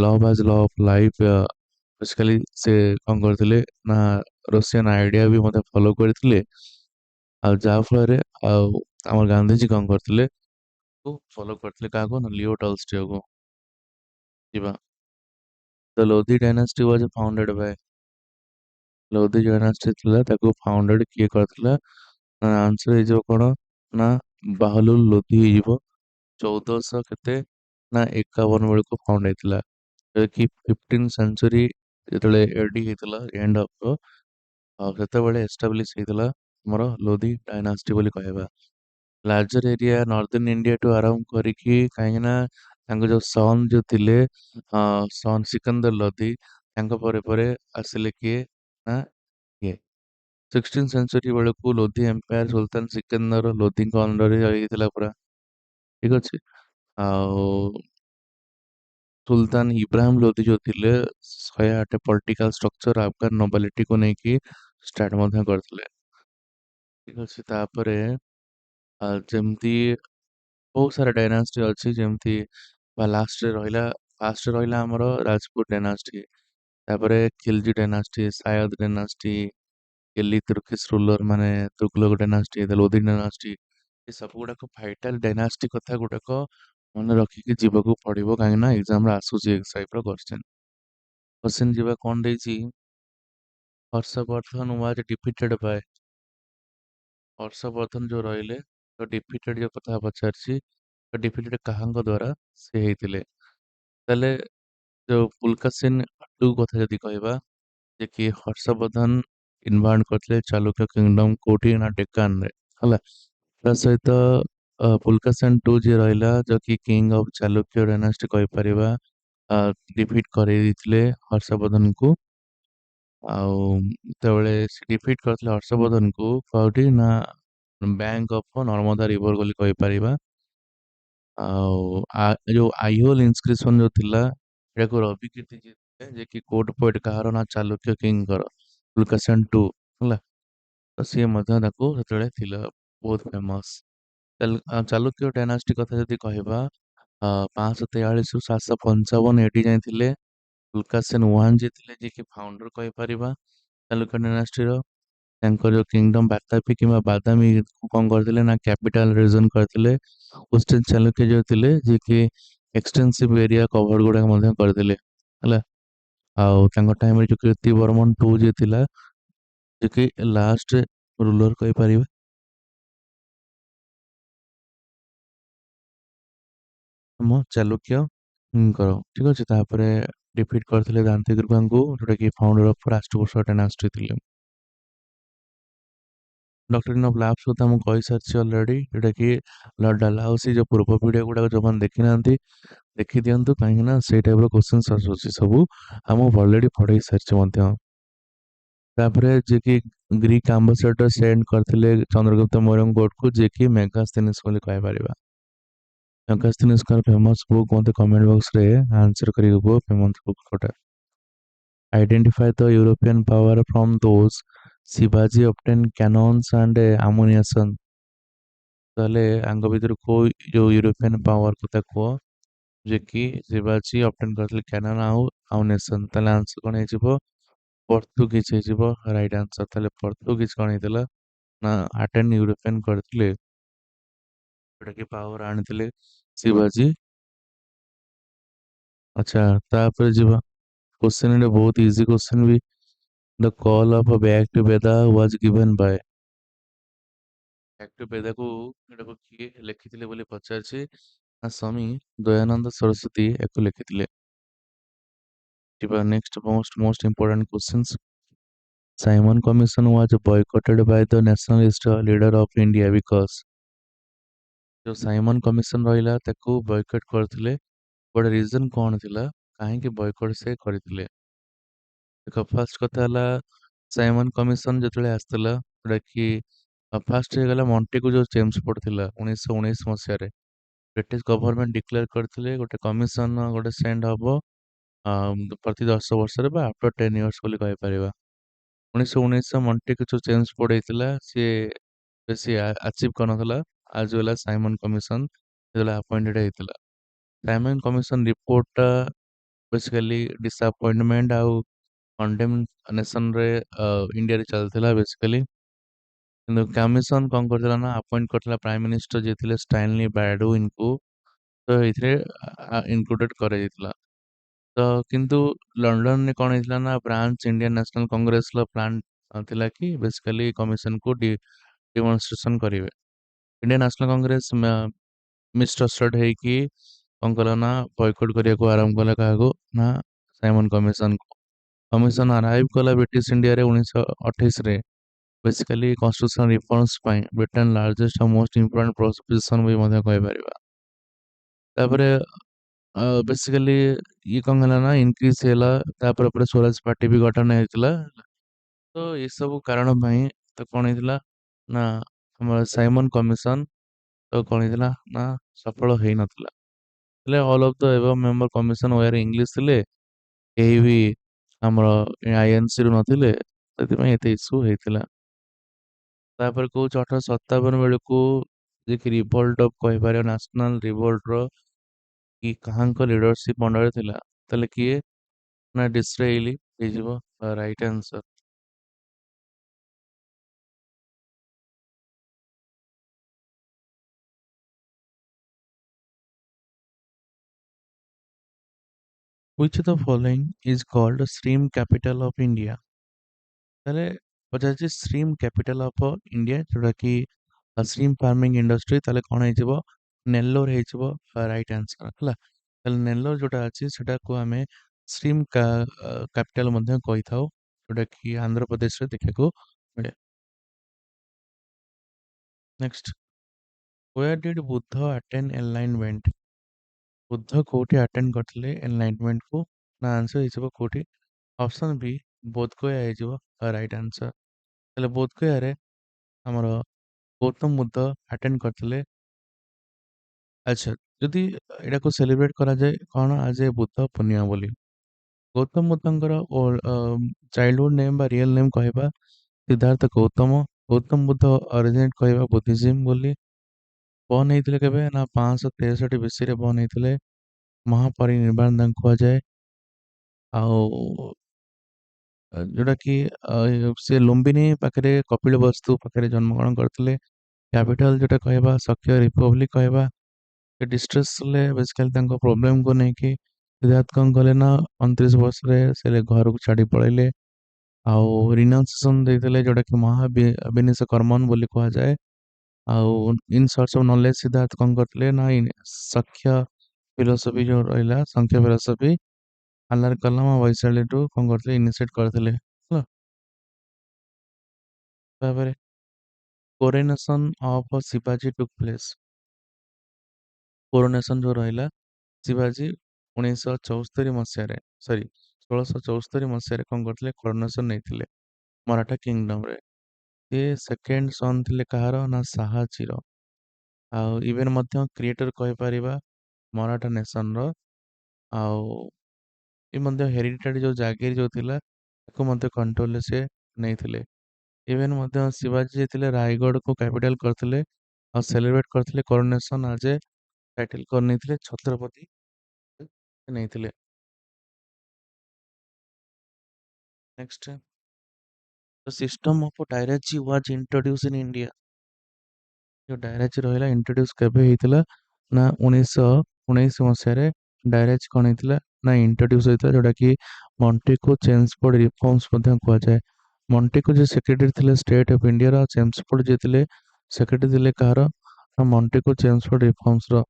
ଲଭ୍ ଆଜ ଲ ଅଫ ଲାଇଫ, ବେସିକାଲି ସେ କଣ କରିଥିଲେ ନା ରସିଆନ ଆଇଡିଆ ବି ମଧ୍ୟ ଫଲୋ କରିଥିଲେ। ଆଉ ଯାହା ଫଳରେ ଆଉ ଆମର ଗାନ୍ଧିଜୀ କଣ କରିଥିଲେ, ଫଲୋ କରିଥିଲେ କାହାକୁ ନା ଲିଓ ଟଲଷ୍ଟୟକୁ। ଯିବା, the Lodhi dynasty was founded by, Lodhi dynasty ଥିଲା ତାକୁ ଫାଉଣ୍ଡେଡ କିଏ କରିଥିଲା, ଆନ୍ସର ହେଇଯିବ କଣ ନା ବାହଲୁଲ ଲୋଧି ହେଇଯିବ। 1400 କେତେ ନା 51 ବେଳକୁ ଫାଉଣ୍ଡ ହେଇଥିଲା। କି 15 ସେଞ୍ଚୁରୀ ଯେତେବେଳେ ଏଡି ହେଇଥିଲା ଏଣ୍ଡ ଅଫ, ଆଉ ସେତେବେଳେ ଏଷ୍ଟାବ୍ଲିଶ ହେଇଥିଲା ଆମର ଲୋଧି ଡାଇନାଷ୍ଟି ବୋଲି କହିବା। ଲାର୍ଜର ଏରିଆ ନର୍ଦର୍ନ ଇଣ୍ଡିଆଠୁ ଆରମ୍ଭ କରିକି, କାହିଁକି ନା ତାଙ୍କ ଯୋଉ ସନ୍ ଯୋଉ ଥିଲେ ସନ୍ ସିକନ୍ଦର ଲୋଧି, ତାଙ୍କ ପରେ ପରେ ଆସିଲେ କିଏ ନା କିଏ 16 ସେଞ୍ଚୁରୀ ବେଳକୁ ଲୋଧି ଏମ୍ପାୟାର ସୁଲତାନ ସିକନ୍ଦର ଲୋଧିଙ୍କ ଅଣ୍ଡରରେ ହେଇଥିଲା ପୁରା। ଠିକ ଅଛି। ଆଉ ସୁଲତାନ ଇବ୍ରାହିମ ଲୋଧି ଯୋଉ ଥିଲେ 108 ପଲିଟିକାଲ ଷ୍ଟ୍ରକ୍ଚର ଆଫଗାନ ନୋବାଲିଟିକୁ ନେଇକି ଷ୍ଟାର୍ଟ ମଧ୍ୟ କରିଥିଲେ। ଠିକ ଅଛି। ତାପରେ ଯେମିତି ବହୁତ ସାରା ଡାଇନାଷ୍ଟି ଅଛି, ଯେମିତି ବା ଲାଷ୍ଟରେ ରହିଲା, ଫାଷ୍ଟରେ ରହିଲା ଆମର ରାଜପୁତ ଡାଇନାଷ୍ଟି, ତାପରେ Khilji dynasty, Sayed dynasty, L ତୁର୍କିଶ ruler ମାନେ ତୁଗଲକ ଡାଇନାଷ୍ଟି, ଲୋଧି ଡାଇନାଷ୍ଟି। ଏ ସବୁ ଗୁଡାକ ଭାଇଟାଲ ଡାଇନାଷ୍ଟି କଥା ଗୁଡାକ ମନେ ରଖିକି ଯିବାକୁ ପଡିବ, କାହିଁକି ନା ଏକ୍ସାମରେ ଆସୁଛି ଏ ଟାଇପ ର କ୍ୱେଶ୍ଚନ। କ୍ୱେଶ୍ଚନ ଯିବା କଣ ଦେଇଛି, ହର୍ଷବର୍ଦ୍ଧନ ୱାଜ ଡିଫିଟେଡ ବାय, ହର୍ଷବର୍ଦ୍ଧନ ଯୋଉ ରହିଲେ ତ ଡିଫିଟେଡ ଯୋଉ କଥା ପଚାରିଛି, ତ ଡିଫିଟେଡ କାହାଙ୍କ ଦ୍ଵାରା ସେ ହେଇଥିଲେ। ତାହେଲେ ଯୋଉ ପୁଲକାସିନ ଟୁ କଥା ଯଦି କହିବା, ଯେ କି ହର୍ଷବର୍ଦ୍ଧନ ଇନଭାଣ୍ଡ କରିଥିଲେ ଚାଲୁକ୍ୟ କିଙ୍ଗଡମ କୋଉଠି ନା ଡେକାନରେ ହେଲା। ତା ସହିତ ପୁଲକାସନ ଟୁ ଯିଏ ରହିଲା ଯୋଉ କି କିଙ୍ଗ ଅଫ ଚାଲୁକ୍ୟ ଡାଇନାଷ୍ଟି କହିପାରିବା, ଡିଫିଟ କରେଇ ଦେଇଥିଲେ ହର୍ଷବର୍ଦ୍ଧନକୁ। ଆଉ ଯେତେବେଳେ ସେ ଡିଫିଟ କରିଥିଲେ ହର୍ଷବର୍ଦ୍ଧନକୁ କୋଉଠି ନା ବ୍ୟାଙ୍କ ଅଫ ନର୍ମଦା ରିଭର ବୋଲି କହିପାରିବା। ଆଉ ଯୋଉ ଆଇହୋଲ ଇନସ୍କ୍ରିପସନ ଯୋଉ ଥିଲା ଏଟାକୁ ରବି କୀର୍ତ୍ତି ଜିତିଲେ, ଯେ କି କୋଟ ପଏଟ କାହାର ନା ଚାଲୁକ୍ୟ କିଙ୍ଗର ପୁଲକାସନ ଟୁ ହେଲା। ତ ସିଏ ମଧ୍ୟ ତାକୁ ସେତେବେଳେ ଥିଲା ବହୁତ ଫେମସ। ଚାଲୁକ୍ୟ ଡାଇନାଷ୍ଟି କଥା ଯଦି କହିବା, 543 ରୁ 755 ଏଠି ଯାଇ ଥିଲେ। ପୁଲକାସେନ ୱାନ୍ ଯିଏ ଥିଲେ, ଯିଏ କି ଫାଉଣ୍ଡର କହିପାରିବା ଚାଲୁକ୍ୟ ଡାଇନାଷ୍ଟିର। ତାଙ୍କର ଯୋଉ କିଙ୍ଗଡମ ବାତାପି କିମ୍ବା ବାଦାମୀ କଣ କରିଥିଲେ ନା କ୍ୟାପିଟାଲ ରିଜନ କରିଥିଲେ। ଉଷ୍ଟେନ ଚାଲୁକ୍ୟ ଯୋଉ ଥିଲେ, ଯିଏ କି ଏକ୍ସଟେନ୍ସିଭ ଏରିଆ କଭର ଗୁଡାକ ମଧ୍ୟ କରିଥିଲେ ହେଲା। ଆଉ ତାଙ୍କ ଟାଇମରେ ଯୋଉ କୀର୍ତ୍ତି ବର୍ମନ ଟୁ ଯିଏ ଥିଲା, ଯିଏ କି ଲାଷ୍ଟ ରୁଲର କହିପାରିବେ ଆମ ଚାଲୁକ୍ୟଙ୍କର। ଠିକ ଅଛି। ତାପରେ ଡିଫିଟ କରିଥିଲେ ଦାନ୍ତିଗୁର୍ଗାଙ୍କୁ, ଯୋଉଟା କି ଫାଉଣ୍ଡର ଅଫ ରାଷ୍ଟ୍ରକୂଟ ଡାଇନାଷ୍ଟି ଥିଲେ। ଡକ୍ଟ୍ରିନ ଅଫ ଲାପ୍ସ କଥା ମୁଁ କହିସାରିଛି ଅଲରେଡି, ଯୋଉଟା କି ଲର୍ଡ ଡାଲହାଉସି ଯୋଉ ପୂର୍ବ ଭିଡିଓ ଗୁଡାକ ଯୋଉମାନେ ଦେଖିନାହାନ୍ତି ଦେଖି ଦିଅନ୍ତୁ କାହିଁକି ନା ସେଇ ଟାଇପର କ୍ୱେଶ୍ଚନ୍ସ ଆସୁଛି ସବୁ ଆଉ ମୁଁ ଅଲରେଡି ପଢେଇ ସାରିଛି ମଧ୍ୟ। ତାପରେ ଯିଏକି ଗ୍ରୀକ୍ ଆମ୍ବାସେଡର ସେଣ୍ଡ କରିଥିଲେ ଚନ୍ଦ୍ରଗୁପ୍ତ ମୌର୍ୟଙ୍କ କୋର୍ଟକୁ ଯିଏକି ମେଗାସ୍ଥିନିସ୍ ବୋଲି କହିପାରିବା। ମେଗାସ୍ଥିନିସ୍ଙ୍କର ଫେମସ ବୁକ୍ ମତେ କମେଣ୍ଟ ବକ୍ସରେ ଆନ୍ସର କରିବାକୁ କୁହ ଫେମସ ବୁକ୍ କୋଉଟା। Identify the European power from those Shivaji obtained cannons and ammunition। ତାହେଲେ ଆଙ୍କ ଭିତରୁ କୋଉ ଯୋଉ ୟୁରୋପିଆନ ପାୱାର କଥା କୁହ ଯେ କି ଶିବାଜୀ ଅବଟେନ୍ କରିଥିଲେ କ୍ୟାନନ ଆଉ ଆମ୍ୟୁନିସନ। ତାହେଲେ ଆନ୍ସର କଣ ହେଇଯିବ ପର୍ତ୍ତୁଗୀଜ ହେଇଯିବ ରାଇଟ ଆନ୍ସର। ତାହେଲେ ପର୍ତ୍ତୁଗୀଜ କଣ ହେଇଥିଲା ନା ଆଟେନ୍ ୟୁରୋପିଆନ କରିଥିଲେ ଯୋଉଟା କି ପାୱାର ଆଣିଥିଲେ ଶିବାଜୀ। ଆଚ୍ଛା ତାପରେ ଯିବା କ୍ୱେଶ୍ଚନ ଏଟା ବହୁତ ଇଜି କ୍ୱେଶ୍ଚନ ବି। The call of back to Veda was given by. Back to ବେଦାକୁ ଏଟାକୁ କିଏ ଲେଖିଥିଲେ ବୋଲି ପଚାରିଛି ନା ସ୍ୱାମୀ ଦୟାନନ୍ଦ ସରସ୍ୱତୀ ୟାକୁ ଲେଖିଥିଲେ। ଯିବା next most important questions. Simon commission was boycotted by the nationalist leader of India because। ଯୋଉ ସାଇମନ କମିଶନ ରହିଲା ତାକୁ ବୟକଟ କରିଥିଲେ ବଟ ରିଜନ କଣ ଥିଲା କାହିଁକି ବୟକଟ ସେ କରିଥିଲେ। ଦେଖ ଫାର୍ଷ୍ଟ କଥା ହେଲା ସାଇମନ କମିଶନ ଯେତେବେଳେ ଆସିଥିଲା ଯୋଉଟା କି ଫାର୍ଷ୍ଟ ହେଇଗଲା ମଣ୍ଟେଗୁ ଯୋଉ ଚେମ୍ସ ପଡିଥିଲା 1919 ମସିହାରେ ବ୍ରିଟିଶ ଗଭର୍ଣମେଣ୍ଟ ଡିକ୍ଲେୟାର କରିଥିଲେ ଗୋଟେ କମିଶନ ଗୋଟେ ସେଣ୍ଡ ହବ ପ୍ରତି 10 ବର୍ଷରେ ବା ଆଫ୍ଟର 10 ଇୟର୍ସ ବୋଲି କହିପାରିବା। 1919 ମଣ୍ଟେଗୁ ଯୋଉ ଚେମ୍ସ ପଡିଥିଲା ସିଏ ବେଶୀ ଆଚିଭ୍ କରିନଥିଲା ଆଜ ୱେଲ୍ ଆଜ ସାଇମନ କମିଶନ ଯେତେବେଳେ ଆପଏଣ୍ଟେଡ ହେଇଥିଲା। ସାଇମନ କମିଶନ ରିପୋର୍ଟଟା ବେସିକାଲି ଡିସଆପଏଣ୍ଟମେଣ୍ଟ ଆଉ କଣ୍ଡେମନେସନରେ ଇଣ୍ଡିଆରେ ଚାଲିଥିଲା ବେସିକାଲି। କିନ୍ତୁ କମିଶନ କଣ କରିଥିଲା ନା ଆପଏଣ୍ଟ କରିଥିଲା ପ୍ରାଇମ ମିନିଷ୍ଟର ଯିଏ ଥିଲେ ଷ୍ଟାଇନଲି ବାଲଡୁଇନକୁ। ତ ଏଇଥିରେ ଇନକ୍ଲୁଡେଡ କରାଯାଇଥିଲା। ତ କିନ୍ତୁ ଲଣ୍ଡନରେ କଣ ହେଇଥିଲା ନା ବ୍ରାଞ୍ଚ ଇଣ୍ଡିଆନ ନ୍ୟାସନାଲ କଂଗ୍ରେସର ପ୍ଲାନ ଥିଲା କି ବେସିକାଲି କମିଶନକୁ ଡିମନଷ୍ଟ୍ରେସନ କରିବେ। ଇଣ୍ଡିଆନ ନ୍ୟାସନାଲ କଂଗ୍ରେସ ମିସଟ୍ରଷ୍ଟେଡ ହେଇକି କଣ କଲା ନା ବୟକଟ କରିବାକୁ ଆରମ୍ଭ କଲା କାହାକୁ ନା ସାଇମନ କମିଶନକୁ। କମିଶନ ଆରାଇଭ କଲା ବ୍ରିଟିଶ ଇଣ୍ଡିଆରେ 1928ରେ ବେସିକାଲି କନଷ୍ଟିଟ୍ୟୁସନାଲ ରିଫର୍ମସ ପାଇଁ ବ୍ରିଟେନ ଲାର୍ଜେଷ୍ଟ ଆଉ ମୋଷ୍ଟ ଇମ୍ପୋର୍ଟାଣ୍ଟ ପ୍ରପୋଜିସନ ବି ମଧ୍ୟ କହିପାରିବା। ତାପରେ ବେସିକାଲି ଇଏ କଣ ହେଲା ନା ଇନକ୍ରିଜ ହେଲା ତାପରେ ପରେ ସ୍ୱରାଜ ପାର୍ଟି ବି ଗଠନ ହେଇଥିଲା। ତ ଏସବୁ କାରଣ ପାଇଁ ତ କଣ ହେଇଥିଲା ନା ଆମର ସାଇମନ କମିଶନ ତ କଣ ହେଇଥିଲା ନା ସଫଳ ହେଇନଥିଲା। ହେଲେ all of the above member commission were English ଥିଲେ କେହି ବି ଆମର ଆଇଏନସି ରୁ ନଥିଲେ ସେଥିପାଇଁ ଏତେ ଇସ୍ୟୁ ହେଇଥିଲା। ତାପରେ କହୁଛି 1857 ବେଳକୁ ଯେ କି ରିଭୋଲ୍ଟ ଅଫ କହିପାରିବା ନ୍ୟାସନାଲ ରିଭୋଲ୍ଟ ର କି କାହାଙ୍କ ଲିଡରସିପ ଅଣ୍ଡରରେ ଥିଲା ତାହେଲେ କିଏ ନା ଡିସରେଇଲି ହେଇଯିବ right answer. Which of the following is called stream capital of India? ତାହେଲେ ପଚାରିଛି stream capital of India ଯୋଉଟା କି stream farming industry ତାହେଲେ କଣ ହେଇଯିବ ନେଲୋର ହେଇଯିବ ରାଇଟ ଆନ୍ସର ହେଲା। ତାହେଲେ ନେଲୋର ଯୋଉଟା ଅଛି ସେଟାକୁ ଆମେ stream capital ମଧ୍ୟ କହିଥାଉ ଯୋଉଟା କି ଆନ୍ଧ୍ରପ୍ରଦେଶରେ ଦେଖିବାକୁ ମିଳେ। Next where did Buddha attend enlightenment? Buddha କୋଉଠି ଆଟେଣ୍ଡ କରିଥିଲେ ଏନଲାଇଟମେଣ୍ଟ କୁ ନା ଆନ୍ସର ହେଇଯିବ କୋଉଠି ଅପସନ ବି ବୋଧଗୟା ହେଇଯିବ ରାଇଟ ଆନ୍ସର। ତାହେଲେ ବୋଧଗୟାରେ ଆମର ଗୌତମ ବୁଦ୍ଧ ଆଟେଣ୍ଡ କରିଥିଲେ। ଆଚ୍ଛା ଯଦି ଏଟାକୁ ସେଲିବ୍ରେଟ କରାଯାଏ କଣ ଆଜ ଏ ବୁଦ୍ଧ ପୂର୍ଣ୍ଣିମା ବୋଲି। ଗୌତମ ବୁଦ୍ଧଙ୍କର ଚାଇଲ୍ଡହୁଡ ନେମ୍ ବା ରିଏଲ ନେମ୍ କହିବା ସିଦ୍ଧାର୍ଥ ଗୌତମ। ଗୌତମ ବୁଦ୍ଧ ଅରିଜିନେଟ କହିବା ବୁଦ୍ଧିଜିମ୍ ବୋଲି। ବର୍ନ ହେଇଥିଲେ କେବେ ନା 563 ବିସିରେ ବର୍ନ ହେଇଥିଲେ। ମହାପରିନିର୍ବାଣ ତାଙ୍କୁ କୁହାଯାଏ। ଆଉ ଯୋଉଟା କି ସେ ଲୁମ୍ବିନୀ ପାଖରେ କପିଳ ବସ୍ତୁ ପାଖରେ ଜନ୍ମଗ୍ରହଣ କରିଥିଲେ। କ୍ୟାପିଟାଲ ଯୋଉଟା କହିବା ସଖ୍ୟ ରିପବ୍ଲିକ କହିବା। ସେ ଡିଷ୍ଟ୍ରେସ ଥିଲେ ବେସିକାଲି ତାଙ୍କ ପ୍ରୋବ୍ଲେମକୁ ନେଇକି ସିଦ୍ଧାର୍ଥ କଣ କଲେ ନା 29 ବର୍ଷରେ ସେ ଘରକୁ ଛାଡି ପଳେଇଲେ। ଆଉ ରିନାଉନ୍ସିଏସନ ଦେଇଥିଲେ ଯୋଉଟା କି ମହାବିନିଶ କର୍ମନ ବୋଲି କୁହାଯାଏ। ଆଉ ଇନ ସର୍ଚ୍ଚ ଅଫ ନଲେଜ ସିଦ୍ଧାର୍ଥ କଣ କରିଥିଲେ ନା ସଖ୍ୟ ଫିଲୋସଫି ଯୋଉ ରହିଲା ସଂଖ୍ୟ ଫିଲୋସଫି ଆଲାର କଲାମ ଆଉ ବୈଶାଳୀଠୁ କଣ କରିଥିଲେ ଇନିସିଏଟ କରିଥିଲେ ହେଲା। ତାପରେ କୋରୋନେସନ ଅଫ ଶିବାଜୀ ଟୁକ୍ ପ୍ଲେସ। କୋରୋନେସନ ଯୋଉ ରହିଲା ଶିବାଜୀ 1974 ମସିହାରେ ସରି 1674 ମସିହାରେ କଣ କରିଥିଲେ କରୋନେସନ ନେଇଥିଲେ ମରାଠା କିଙ୍ଗଡମରେ। ସିଏ ସେକେଣ୍ଡ ସନ୍ ଥିଲେ କାହାର ନା ସାହାଜୀର। ଆଉ ଇଭେନ୍ ମଧ୍ୟ କ୍ରିଏଟର କହିପାରିବା ମରାଠା ନେସନର। ଆଉ ଏ ମଧ୍ୟ ହେରିଡିଟାରୀ ଯୋଉ ଜାଗିର ଯୋଉ ଥିଲା ତାକୁ ମଧ୍ୟ କଣ୍ଟ୍ରୋଲରେ ସେ ନେଇଥିଲେ। ଇଭେନ୍ ମଧ୍ୟ ଶିବାଜୀ ଯିଏ ଥିଲେ ରାୟଗଡ଼କୁ କ୍ୟାପିଟାଲ କରିଥିଲେ ଆଉ ସେଲିବ୍ରେଟ କରିଥିଲେ କରୋନେସନ ଆଜ ଏ ଟାଇଟଲ କରିନେଇଥିଲେ ଛତ୍ରପତି ନେଇଥିଲେ। Next the system of direct was introduce in India. ଯୋଉ ଡାଇରେକ୍ଟ ରହିଲା ଇଣ୍ଟ୍ରୋଡ୍ୟୁସ କେବେ ହେଇଥିଲା ନା 1919 ମସିହାରେ ଡାଇରେକ୍ଟ କଣ ହେଇଥିଲା ନା ଇଣ୍ଟ୍ରୋଡ୍ୟୁସ ହେଇଥିଲା ଯୋଉଟା କି ମଣ୍ଟିକୁ ଚେମ୍ସଫୋର୍ଡ ରିଫର୍ମସ ମଧ୍ୟ କୁହାଯାଏ। ମଣ୍ଟିକୁ ଯିଏ ସେକ୍ରେଟାରୀ ଥିଲେ ଷ୍ଟେଟ ଅଫ ଇଣ୍ଡିଆର ଆଉ ଚେମ୍ସଫୋର୍ଡ ଯିଏ ଥିଲେ ସେକ୍ରେଟାରୀ ଥିଲେ କାହାର ନା ମଣ୍ଟିକୁ ଚେମ୍ସଫୋର୍ଡ ରିଫର୍ମସର।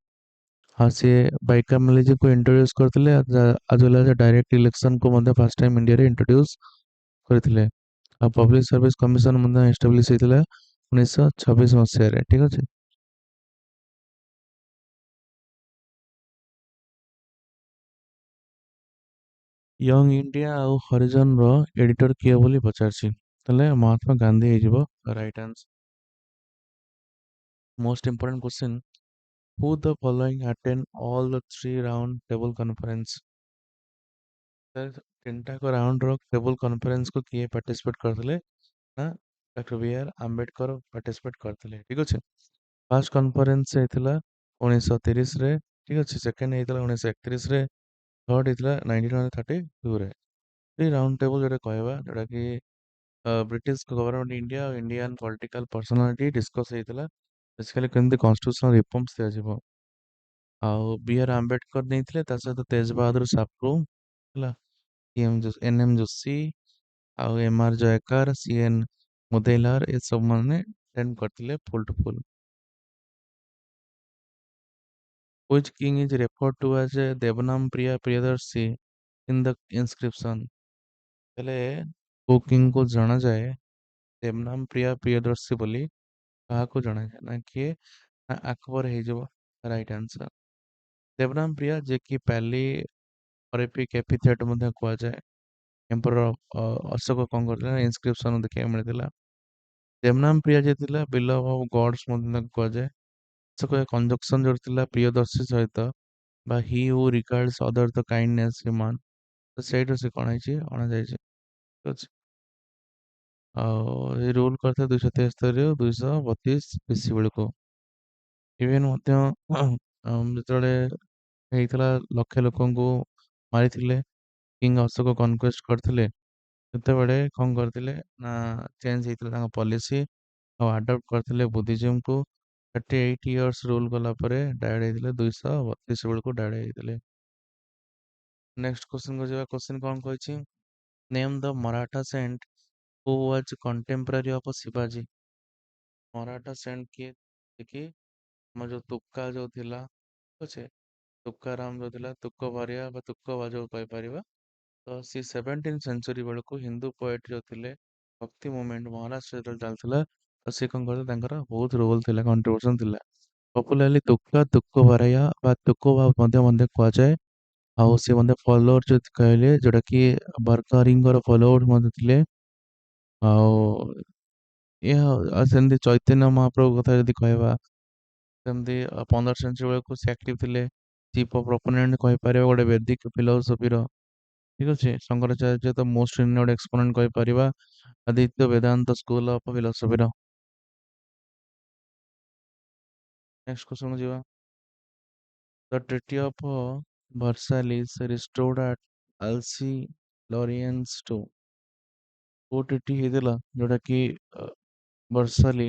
ଆଉ ସିଏ ବାଇକାମେଲିଜମକୁ ଇଣ୍ଟ୍ରୋଡ୍ୟୁସ କରିଥିଲେ ଆଜ ୱେଲ୍ ଆଜ ଡାଇରେକ୍ଟ ଇଲେକ୍ସନକୁ ମଧ୍ୟ ଫାର୍ଷ୍ଟ ଟାଇମ୍ ଇଣ୍ଡିଆରେ ଇଣ୍ଟ୍ରୋଡ୍ୟୁସ କରିଥିଲେ। ଆଉ ପବ୍ଲିକ ସର୍ଭିସ କମିଶନ ମଧ୍ୟ ଏଷ୍ଟାବ୍ଲିଶ ହେଇଥିଲା 1926 ମସିହାରେ। ଠିକ ଅଛି। ୟଙ୍ଗ ଇଣ୍ଡିଆ ଆଉ ହରିଜନର ଏଡିଟର କିଏ ବୋଲି ପଚାରିଛି, ତାହେଲେ ମହାତ୍ମା ଗାନ୍ଧୀ ହେଇଯିବ right answer. Most important question, who the following attend all the three round table conference. ତିନିଟାକ ରାଉଣ୍ଡର ଟେବୁଲ କନଫରେନ୍ସକୁ କିଏ ପାର୍ଟିସିପେଟ କରିଥିଲେ ନା doctor B R Ambedkar participate କରିଥିଲେ। ଠିକ ଅଛି। ଫାର୍ଷ୍ଟ କନଫରେନ୍ସ ହେଇଥିଲା 1930ରେ। ଠିକ ଅଛି। ସେକେଣ୍ଡ ହେଇଥିଲା 1931ରେ। ଥର୍ଡ ହେଇଥିଲା 1932ରେ। ଥ୍ରୀ ରାଉଣ୍ଡ ଟେବୁଲ ଯୋଉଟା କହିବା ଯୋଉଟା କି ବ୍ରିଟିଶ ଗଭର୍ଣ୍ଣମେଣ୍ଟ ଇଣ୍ଡିଆ ଆଉ ଇଣ୍ଡିଆନ୍ ପଲିଟିକାଲ ପର୍ସନାଲିଟି ଡିସ୍କସ୍ ହେଇଥିଲା ବେସିକାଲି କେମିତି କନଷ୍ଟିଟ୍ୟୁସନାଲ ରିଫର୍ମସ ଦିଆଯିବ। ଆଉ ବି ଆର୍ ଆମ୍ବେଦକର ନେଇଥିଲେ ତା ସହିତ ତେଜ ବାହାଦୁର ସାପରୁ ହେଲା, ଏନ୍ ଏମ୍ ଯୋଶୀ ଆଉ M R Jayakar, C N Mudaliar ଏସବୁ ମାନେ ଆଟେଣ୍ଡ କରିଥିଲେ full to full. Which king is referred to as a Devanam Priya Priyadarshi in the inscription? ହେଲେ କୋଉ କିଙ୍ଗକୁ ଜଣାଯାଏ ଦେବନାମ ପ୍ରିୟା ପ୍ରିୟଦର୍ଶୀ ବୋଲି କାହାକୁ ଜଣାଯାଏ ନା କିଏ ନା ଆକବର ହେଇଯିବ ରାଇଟ ଆନ୍ସର। ଦେବନାମ ପ୍ରିୟା ଯେ କି ପାଲି ଅରିଫିକ ଏପିଥେଟ ମଧ୍ୟ କୁହାଯାଏ। ଏମ୍ପରର ଅଶୋକ କଣ କରିଥିଲେ ନା ଇନସ୍କ୍ରିପସନ ଦେଖିବାକୁ ମିଳିଥିଲା। ଦେବନାମ ପ୍ରିୟା ଯେ ଥିଲା ବିଲଭ ଅଫ ଗଡ୍ସ ମଧ୍ୟ ତାକୁ କୁହାଯାଏ। ଅଶୋକ କଞ୍ଜକ୍ସନ ଯୋଉ ଥିଲା ପ୍ରିୟଦର୍ଶୀ ସହିତ ବା ହି ହୁ ରିଗାର୍ଡସ ଅଦର ଦ କାଇଣ୍ଡନେସ ହ୍ୟୁମାନ, ତ ସେଇଠୁ ସେ କଣ ହେଇଛି ଅଣାଯାଇଛି। ଠିକ ଅଛି। ଆଉ ଏ ରୁଲ କରିଥିଲେ 273 232 BC ବେଳକୁ। ଇଭେନ ମଧ୍ୟ ଯେତେବେଳେ ହେଇଥିଲା ଲକ୍ଷେ ଲୋକଙ୍କୁ ମାରିଥିଲେ କିଙ୍ଗ ଅଶୋକ କନକ୍ୱେଷ୍ଟ କରିଥିଲେ ସେତେବେଳେ କଣ କରିଥିଲେ ନା ଚେଞ୍ଜ ହେଇଥିଲା ତାଙ୍କ ପଲିସି ଆଉ ଆଡପ୍ଟ କରିଥିଲେ ବୁଦ୍ଧିଜିମକୁ। 38 ଇୟର୍ସ ରୁଲ କଲା ପରେ ଡାଏଡ୍ ହେଇଥିଲେ 232 ବେଳକୁ ଡାଏଡ୍ ହେଇଥିଲେ। ନେକ୍ସଟ କ୍ୱେଶ୍ଚନ କୁ ଯିବା। କ୍ୱେଶ୍ଚନ କଣ କହିଛି, name the Maratha saint who was contemporary of ଶିବାଜୀ। ମରାଠା ସେଣ୍ଟ କିଏ କି ଆମର ଯୋଉ ତୁକା ଯୋଉ ଥିଲା ଠିକ ଅଛି, ତୁକାରାମ ଯୋଉ ଥିଲା ତୁକ ଭାରିଆ ବା ତୁକ ଯୋଉ କହିପାରିବା, ତ ସିଏ 17th ସେଞ୍ଚୁରୀ ବେଳକୁ ହିନ୍ଦୁ ପୋଏଟ ଯୋଉ ଥିଲେ ଭକ୍ତି ମୁଭମେଣ୍ଟ ମହାରାଷ୍ଟ୍ର ଯେତେବେଳେ ଚାଲିଥିଲା ତ ସିଏ କଣ କରିଥିଲେ ତାଙ୍କର ବହୁତ ରୋଲ ଥିଲା କଣ୍ଟ୍ରିବ୍ୟୁସନ ଥିଲା। ପପୁଲାରଲି ତୁକା ତୁକ ଭାରିଆ ବା ତୁକ ମଧ୍ୟ ମଧ୍ୟ କୁହାଯାଏ। ଆଉ ସେ ମଧ୍ୟ ଫଲୋଅର ଯଦି କହିଲେ ଯୋଉଟା କି ବରକାରୀଙ୍କର ଫଲୋଅର ମଧ୍ୟ ଥିଲେ। ଆଉ ଏହା ଆଉ ସେମିତି ଚୈତନ୍ୟ ମହାପ୍ରଭୁ କଥା ଯଦି କହିବା ସେମିତି 15 ସେଞ୍ଚୁରୀ ବେଳକୁ ସେ ଆକ୍ଟିଭ ଥିଲେ। ଚିଫ୍ ଅଫ ପ୍ରପୋନେଣ୍ଟ କହିପାରିବା ଗୋଟେ ବେଦିକ ଫିଲୋସଫିର। ଠିକ ଅଛି। ଶଙ୍କରାଚାର୍ଯ୍ୟ ତ ମୋଷ୍ଟ ରିନୋଡ ଏକ୍ସପୋନେଣ୍ଟ କହିପାରିବା ଆଦିତ୍ୟ ବେଦାନ୍ତ ସ୍କୁଲ ଅଫ ଫିଲୋସଫିର। ନେକ୍ସଟ କ୍ୱେଶ୍ଚନ ଯିବା। The treaty of Versailles restored Alsace Lorraine to. କୋଉ ଟ୍ରିଟି ହେଇଥିଲା ଯୋଉଟା କି Versailles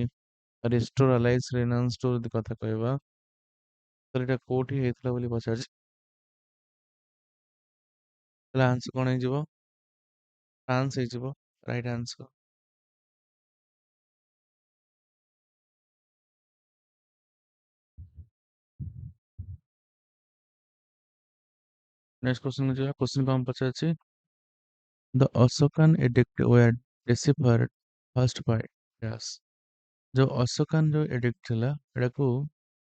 restore Alsace Lorraine to ଯଦି କଥା କହିବା ତାହେଲେ ଏଇଟା କୋଉଠି ହେଇଥିଲା ବୋଲି ପଚାରିଛି। ତାହେଲେ ଆନ୍ସର କଣ ହେଇଯିବ? ଫ୍ରାନ୍ସ ହେଇଯିବ ରାଇଟ ଆନ୍ସର। ନେକ୍ସଟ କ୍ୱେଶ୍ଚନ ଯିବା। କ୍ୱେଶ୍ଚନ କଣ ପଚାରିଛି, the Ashokan edict were deciphered first by dash. ଯୋଉ ଅଶୋକାନ ଯୋଉ ଏଡିକ୍ଟ ଥିଲା ଏଟାକୁ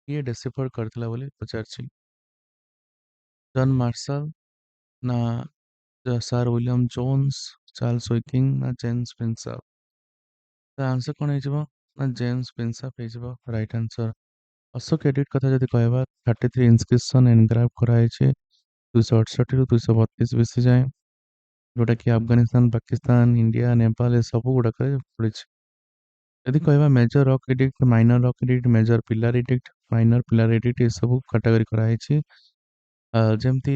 କିଏ ଡିସିଫର କରିଥିଲା ବୋଲି ପଚାରିଛି। ଜନ୍ ମାର୍ଶାଲ ନା ସାର୍ ୱିଲିୟମ ଜୋନ୍ସ, ଚାର୍ଲସ ୱିକିଙ୍ଗ ନା ଜେମ୍ସ ପ୍ରିନ୍ସଅପ୍? ତା ଆନ୍ସର କ'ଣ ହେଇଯିବ? ନା ଜେମ୍ସ ପ୍ରିନ୍ସଅପ୍ ହେଇଯିବ ରାଇଟ୍ ଆନ୍ସର। ଅଶୋକ ଏଡିଟ୍ କଥା ଯଦି କହିବା 33 ଇନସ୍କ୍ରିପସନ୍ ଏନଗ୍ରାଭ୍ କରାଯାଇଛି 268ରୁ 232 BC ଯାଏଁ, ଯୋଉଟାକି ଆଫଗାନିସ୍ତାନ, ପାକିସ୍ତାନ, ଇଣ୍ଡିଆ, ନେପାଳ ଏସବୁ ଗୁଡ଼ାକରେ ପଡ଼ିଛି। ଯଦି କହିବା major rock edict, minor rock edict, major ପିଲାର ଏଡିକ୍ଟ, ମାଇନର ପିଲାର ଏଡିକ୍ଟ ଏସବୁ କାଟାଗୋରୀ କରାହେଇଛି। ଯେମିତି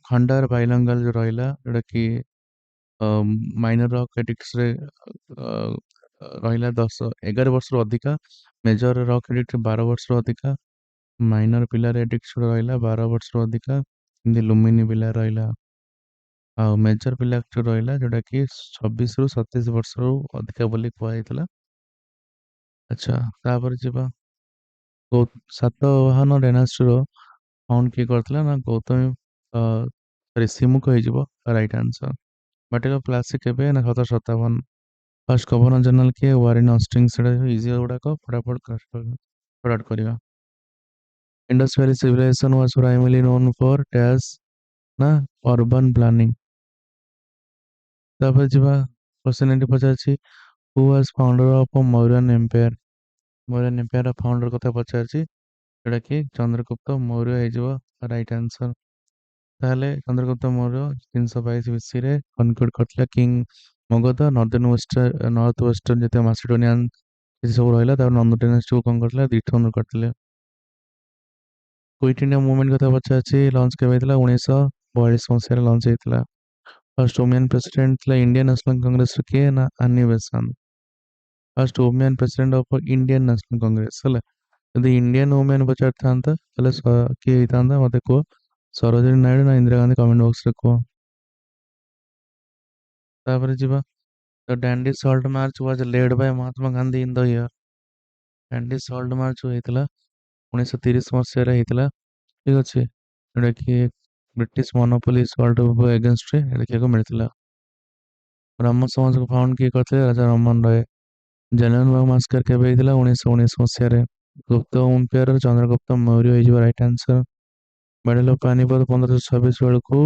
ଖଣ୍ଡାର ବାଇଲଙ୍ଗାଲ ଯୋଉ ରହିଲା ଯୋଉଟାକି ମାଇନର ରକ୍ ଏଡିକ୍ଟସରେ ରହିଲା 11 ବର୍ଷରୁ ଅଧିକା, ମେଜର ରକ୍ ଏଡିକ୍ଟ 12 ବର୍ଷରୁ ଅଧିକା, ମାଇନର ପିଲାର ଏଡିକ୍ଟ ରହିଲା 12 ବର୍ଷରୁ ଅଧିକା, ଏମିତି ଲୁମିନି ପିଲା ରହିଲା, ଆଉ ମେଜର ପିଲା ଯୋଉ ରହିଲା ଯୋଉଟାକି 26ରୁ 27 ବର୍ଷରୁ ଅଧିକା ବୋଲି କୁହାଯାଇଥିଲା। ଆଚ୍ଛା, ତାପରେ ଯିବା ସାତବାହନ ଡାଇନାଷ୍ଟ୍ରିର ଫାଉଣ୍ଡ କିଏ କରିଥିଲା? ନା ଗୌତମୀ ସିମୁଖ ହେଇଯିବ ରାଇଟ୍ ଆନ୍ସର। ବାଟିଲ ପ୍ଲାସି କେବେ? ନା 1757। ଫାର୍ଷ୍ଟ ଗଭର୍ଣ୍ଣର ଜେନେରାଲ କିଏ? Warren Hastings. ସେଟା ଇଜି ଗୁଡ଼ାକ ଫଟାଫଟ କରିବା। Indus valley civilization was primarily known for dash ନା ଅର୍ବାନ ପ୍ଲାନିଂ। ତାପରେ ଯିବା କ୍ୱେଶ୍ଚନ ଏଠି ପଚାରିଛି who was founder of Mauryan empire? Mauryan empire founder କଥା ପଚାରିଛି, ଯୋଉଟା କି ଚନ୍ଦ୍ରଗୁପ୍ତ ମୌର୍ଯ୍ୟ ହେଇଯିବ ରାଇଟ୍ ଆନ୍ସର। ତାହେଲେ ଚନ୍ଦ୍ରଗୁପ୍ତ ମୌର୍ଯ୍ୟ 322 BC କନକ୍ୟୁଡ୍ କରିଥିଲା କିଙ୍ଗ ମଗଧ, ନର୍ଥ ୱେଷ୍ଟର୍ନ ଯେତେ ମାସିଡୋନିଆନ ସବୁ ରହିଲା ତାପରେ ନନ୍ଦ ଡାଇନାଷ୍ଟିକୁ କ'ଣ କରିଥିଲା? ଦିଠନ କରିଥିଲେ। କୁଇଟ୍ ଇଣ୍ଡିଆ ମୁଭମେଣ୍ଟ କଥା ପଚାରିଛି, ଲଞ୍ଚ କେବେ ହେଇଥିଲା? 1942 ମସିହାରେ ଲଞ୍ଚ ହେଇଥିଲା। ଫାର୍ଷ୍ଟ ଓମିଆନ୍ ପ୍ରେସିଡେଣ୍ଟ ଥିଲା ଇଣ୍ଡିଆନ୍ ନ୍ୟାସନାଲ କଂଗ୍ରେସର କିଏ? ନା Annie Besant. First woman president of Indian national Congress ହେଲା। ଯଦି ଇଣ୍ଡିଆନ୍ ଓମିଆନ୍ ପଚାରିଥାନ୍ତା ତାହେଲେ କିଏ ହେଇଥାନ୍ତା ମତେ କୁହ? ସରୋଜିନୀ ନାଇଡୁ ନା ଇନ୍ଦିରା ଗାନ୍ଧୀ? କମେଣ୍ଟ ବକ୍ସରେ କୁହ। ତାପରେ ଯିବା Dandi salt march was led by Mahatma Gandhi in the year. Dandi salt march ହେଇଥିଲା 1930 ମସିହାରେ ହେଇଥିଲା, ଠିକ ଅଛି, ଯୋଉଟାକି ବ୍ରିଟିଶ ମନୋପୋଲି ସଲ୍ଟ ଏଗେନଷ୍ଟରେ ଦେଖିବାକୁ ମିଳିଥିଲା। ବ୍ରାହ୍ମ ସମାଜକୁ ଫାଉଣ୍ଡ କିଏ କରିଥିଲେ? ରାଜା ରାମମୋହନ ରାୟ। ଜାଲିଆନବାଗ ମାସ୍କର କେବେ ହେଇଥିଲା? 1919 ମସିହାରେ। ଗୁପ୍ତ ଏମ୍ପାୟାର ଚନ୍ଦ୍ରଗୁପ୍ତ ମୌର୍ଯ୍ୟ ହେଇଯିବ ରାଇଟ୍ ଆନ୍ସର। ବାଟେଲ ଅଫ ପାନିପଥ 1526 ବେଳକୁ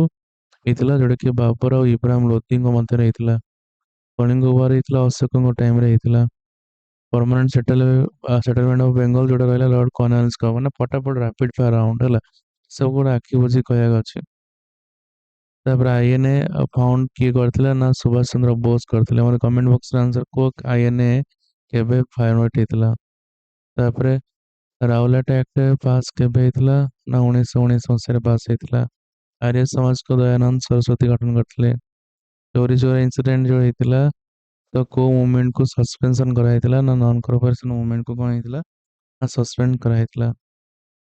ହେଇଥିଲା, ଯୋଉଟାକି ବାବର ଆଉ ଇବ୍ରାହିମ ଲୋଦିଙ୍କ ମଧ୍ୟରେ ହେଇଥିଲା। କଳିଙ୍ଗ ୱାର ହେଇଥିଲା ଅଶୋକଙ୍କ ଟାଇମରେ ହେଇଥିଲା। ପରମାନେଣ୍ଟ ସେଟଲମେଣ୍ଟ ଅଫ ବେଙ୍ଗଲ ଯୋଉଟା ରହିଲା ଲର୍ଡ କର୍ଣ୍ଣୱାଲିସଙ୍କ। ମାନେ ଫଟାଫଟ ରାପିଡ ଫାୟାର ରାଉଣ୍ଡ ହେଲା, ସବୁ ଗୁଡା ଆଖି ବୁଝି କହିବାକୁ ଅଛି। ତାପରେ ଆଇଏନଏ ଫାଉଣ୍ଡ କିଏ କରିଥିଲା? ନା ସୁଭାଷ ଚନ୍ଦ୍ର ବୋଷ କରିଥିଲେ। ଆମର କମେଣ୍ଟ ବକ୍ସରେ ଆନ୍ସର କୁହ ଆଇଏନଏ କେବେ ଫାଉଣ୍ଡ ହେଇଥିଲା। ତାପରେ ରାଉଲାଟ ଆକ୍ଟ ପାସ୍ କେବେ ହେଇଥିଲା? ନା 1919 ମସିହାରେ ପାସ୍ ହେଇଥିଲା। ଆର୍ୟ ସମାଜକୁ ଦୟାନନ୍ଦ ସରସ୍ୱତୀ ଗଠନ କରିଥିଲେ। ଚୋରି ଚୋରି ଇନସିଡେଣ୍ଟ ଯୋଉ ହେଇଥିଲା ତ କୋଉ ମୁଭମେଣ୍ଟକୁ ସସ୍ପେନ୍ସନ କରାହେଇଥିଲା? ନା ନନ୍ କର୍ପୋରେସନ ମୁଭମେଣ୍ଟକୁ କ'ଣ ହେଇଥିଲା? ନା ସସ୍ପେଣ୍ଡ କରାହେଇଥିଲା।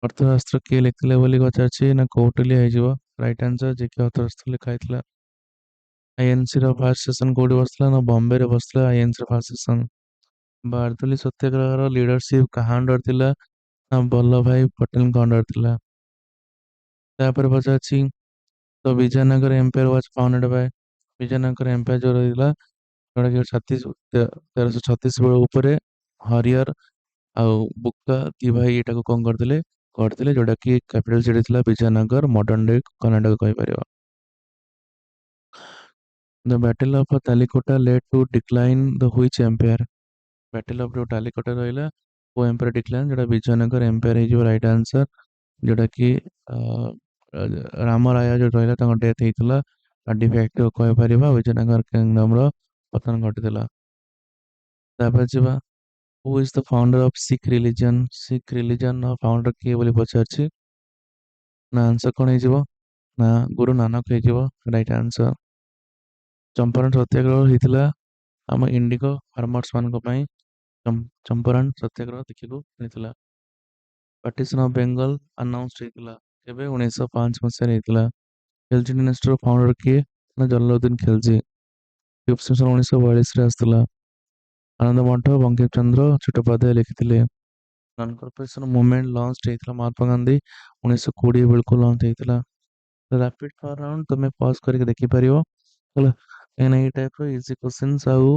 ଅର୍ଥଶାସ୍ତ୍ର କିଏ ଲେଖିଥିଲେ ବୋଲି ପଚାରିଛି? ନା କୌଟିଲ୍ୟ ହେଇଯିବ ରାଇଟ୍ ଆନ୍ସର, ଯିଏକି ଅର୍ଥଶାସ୍ତ୍ର ଲେଖା ହେଇଥିଲା। ଆଇଏନସି ର ଫାର୍ଷ୍ଟ ସେସନ କୋଉଠି ବସିଥିଲା? ନା ବମ୍ବେରେ ବସିଥିଲା ଆଇଏନସି ର ଫାର୍ଷ୍ଟ ସେସନ। ବାରଦୋଲି ସତ୍ୟାଗ୍ରହର ଲିଡରସିପ କାହା ଅଣ୍ଡର ଥିଲା? ନା ବଲ୍ଲଭ ଭାଇ ପଟେଲଙ୍କ ଅଣ୍ଡର ଥିଲା। ତାପରେ ପଚାରିଛି ତ Vijayanagar empire was founded by. Vijayanagar empire ଯୋଉ ରହିଥିଲା ଯୋଉଟାକି 1336 ବେଳ ଉପରେ ହରିହର ଆଉ ବୁକ୍କା ଦି ଭାଇ ଏଟାକୁ କ'ଣ କରିଥିଲେ ଯୋଉଟା କି କ୍ୟାପିଟାଲ ସିଟି ଥିଲା ବିଜୟନଗର, ମଡର୍ନ ଡେ କର୍ଣ୍ଣାଟକ କହିପାରିବ। The battle of Talikota led to decline the which empire? Battle of ଯୋଉ ତାଲିକୋଟା ରହିଲା ଓ ଏମ୍ପାୟାର ଡିକ୍ଲାଇନ୍, ଯୋଉଟା ବିଜୟନଗର ଏମ୍ପାୟାର ହେଇଯିବ ରାଇଟ୍ ଆନ୍ସର, ଯୋଉଟା କି ରାମ ରାୟ ଯୋଉ ରହିଲା ତାଙ୍କ ଡେଥ୍ ହେଇଥିଲା। ଡିଫେକ୍ଟିଭ କହିପାରିବା ବିଜୟନଗର କିଙ୍ଗଡମର ପତନ ଘଟିଥିଲା। ତାପରେ ଯିବା ହୁ is the founder of Sikh religion? Sikh religion founder କିଏ ବୋଲି ପଚାରିଛି। ନା ଆନ୍ସର କ'ଣ ହେଇଯିବ? ନା ଗୁରୁ ନାନକ ହେଇଯିବ ରାଇଟ୍ ଆନ୍ସର। ଚମ୍ପାରଣ ସତ୍ୟାଗ୍ରହ ହେଇଥିଲା ଆମ ଇଣ୍ଡିଗୋ ଫାର୍ମର୍ସ ମାନଙ୍କ ପାଇଁ। ଚମ୍ପାରଣ ସତ୍ୟାଗ୍ରହ ଦେଖିବାକୁ ମିଳିଥିଲା। ପାର୍ଟିସନ ଅଫ ବେଙ୍ଗଲ ଆନାଉନ୍ସ ହେଇଥିଲା କେବେ? 1905 ମସିହାରେ ହେଇଥିଲା। ଖେଲଜି ଡିନେଷ୍ଟିର ଫାଉଣ୍ଡର କିଏ? ନା ଜଲାଲୁଦ୍ଦିନ ଖେଲଜି। ଫିଫ୍ଥ ସେସନ 1942ରେ ଆସିଥିଲା। ଆନନ୍ଦ ମଠ ବଙ୍କିମ ଚନ୍ଦ୍ର ଚଟ୍ଟୋପାଧ୍ୟାୟ ଲେଖିଥିଲେ। ନନ୍ କର୍ପୋରେସନ ମୁଭମେଣ୍ଟ ଲଞ୍ଚ ହେଇଥିଲା ମହାତ୍ମା ଗାନ୍ଧୀ 1920 ବେଳକୁ ଲଞ୍ଚ ହେଇଥିଲା। ରାପିଡ ଫାୟାର ରାଉଣ୍ଡ ତମେ ପଜ କରିକି ଦେଖିପାରିବ ହେଲା, କାହିଁକିନା ଏଇ ଟାଇପର ଇଜି କ୍ୱେଶ୍ଚନ୍ସ ଆଉ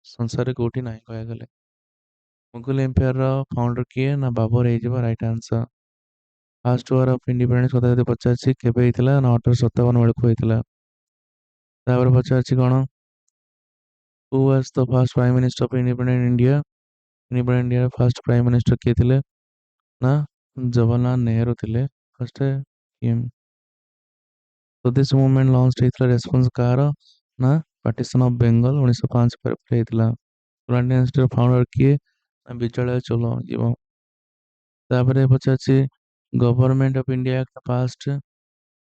ସଂସାରରେ କୋଉଠି ନାହିଁ କହିବାକୁ ଗଲେ। ମୁଗଲ ଏମ୍ପାୟାରର ଫାଉଣ୍ଡର କିଏ? ନା ବାବର ହେଇଯିବ right answer. First war of independence କଥା ଯଦି ପଚାରିଛି କେବେ ହେଇଥିଲା ନା 1857 ବେଳକୁ ହେଇଥିଲା। ତାପରେ ପଚାରିଛି କଣ who was the first prime minister of independent India. Independent ଇଣ୍ଡିଆର ଫାଷ୍ଟ ପ୍ରାଇମ ମିନିଷ୍ଟର କିଏ ଥିଲେ ନା ଜବାହରଲାଲ ନେହେରୁ ଥିଲେ first PM. Swadesh movement launch ହେଇଥିଲା ରେସ୍ପନ୍ସ କାହାର ନା ପାର୍ଟିସନ ଅଫ ବେଙ୍ଗଲ 1905 ପରେ ପରେ ହେଇଥିଲା। ର ଫାଉଣ୍ଡର କିଏ ନା ବିଜୟ ଚୋଳ ଯିବ। ତାପରେ ପଚାରିଛି government of India act past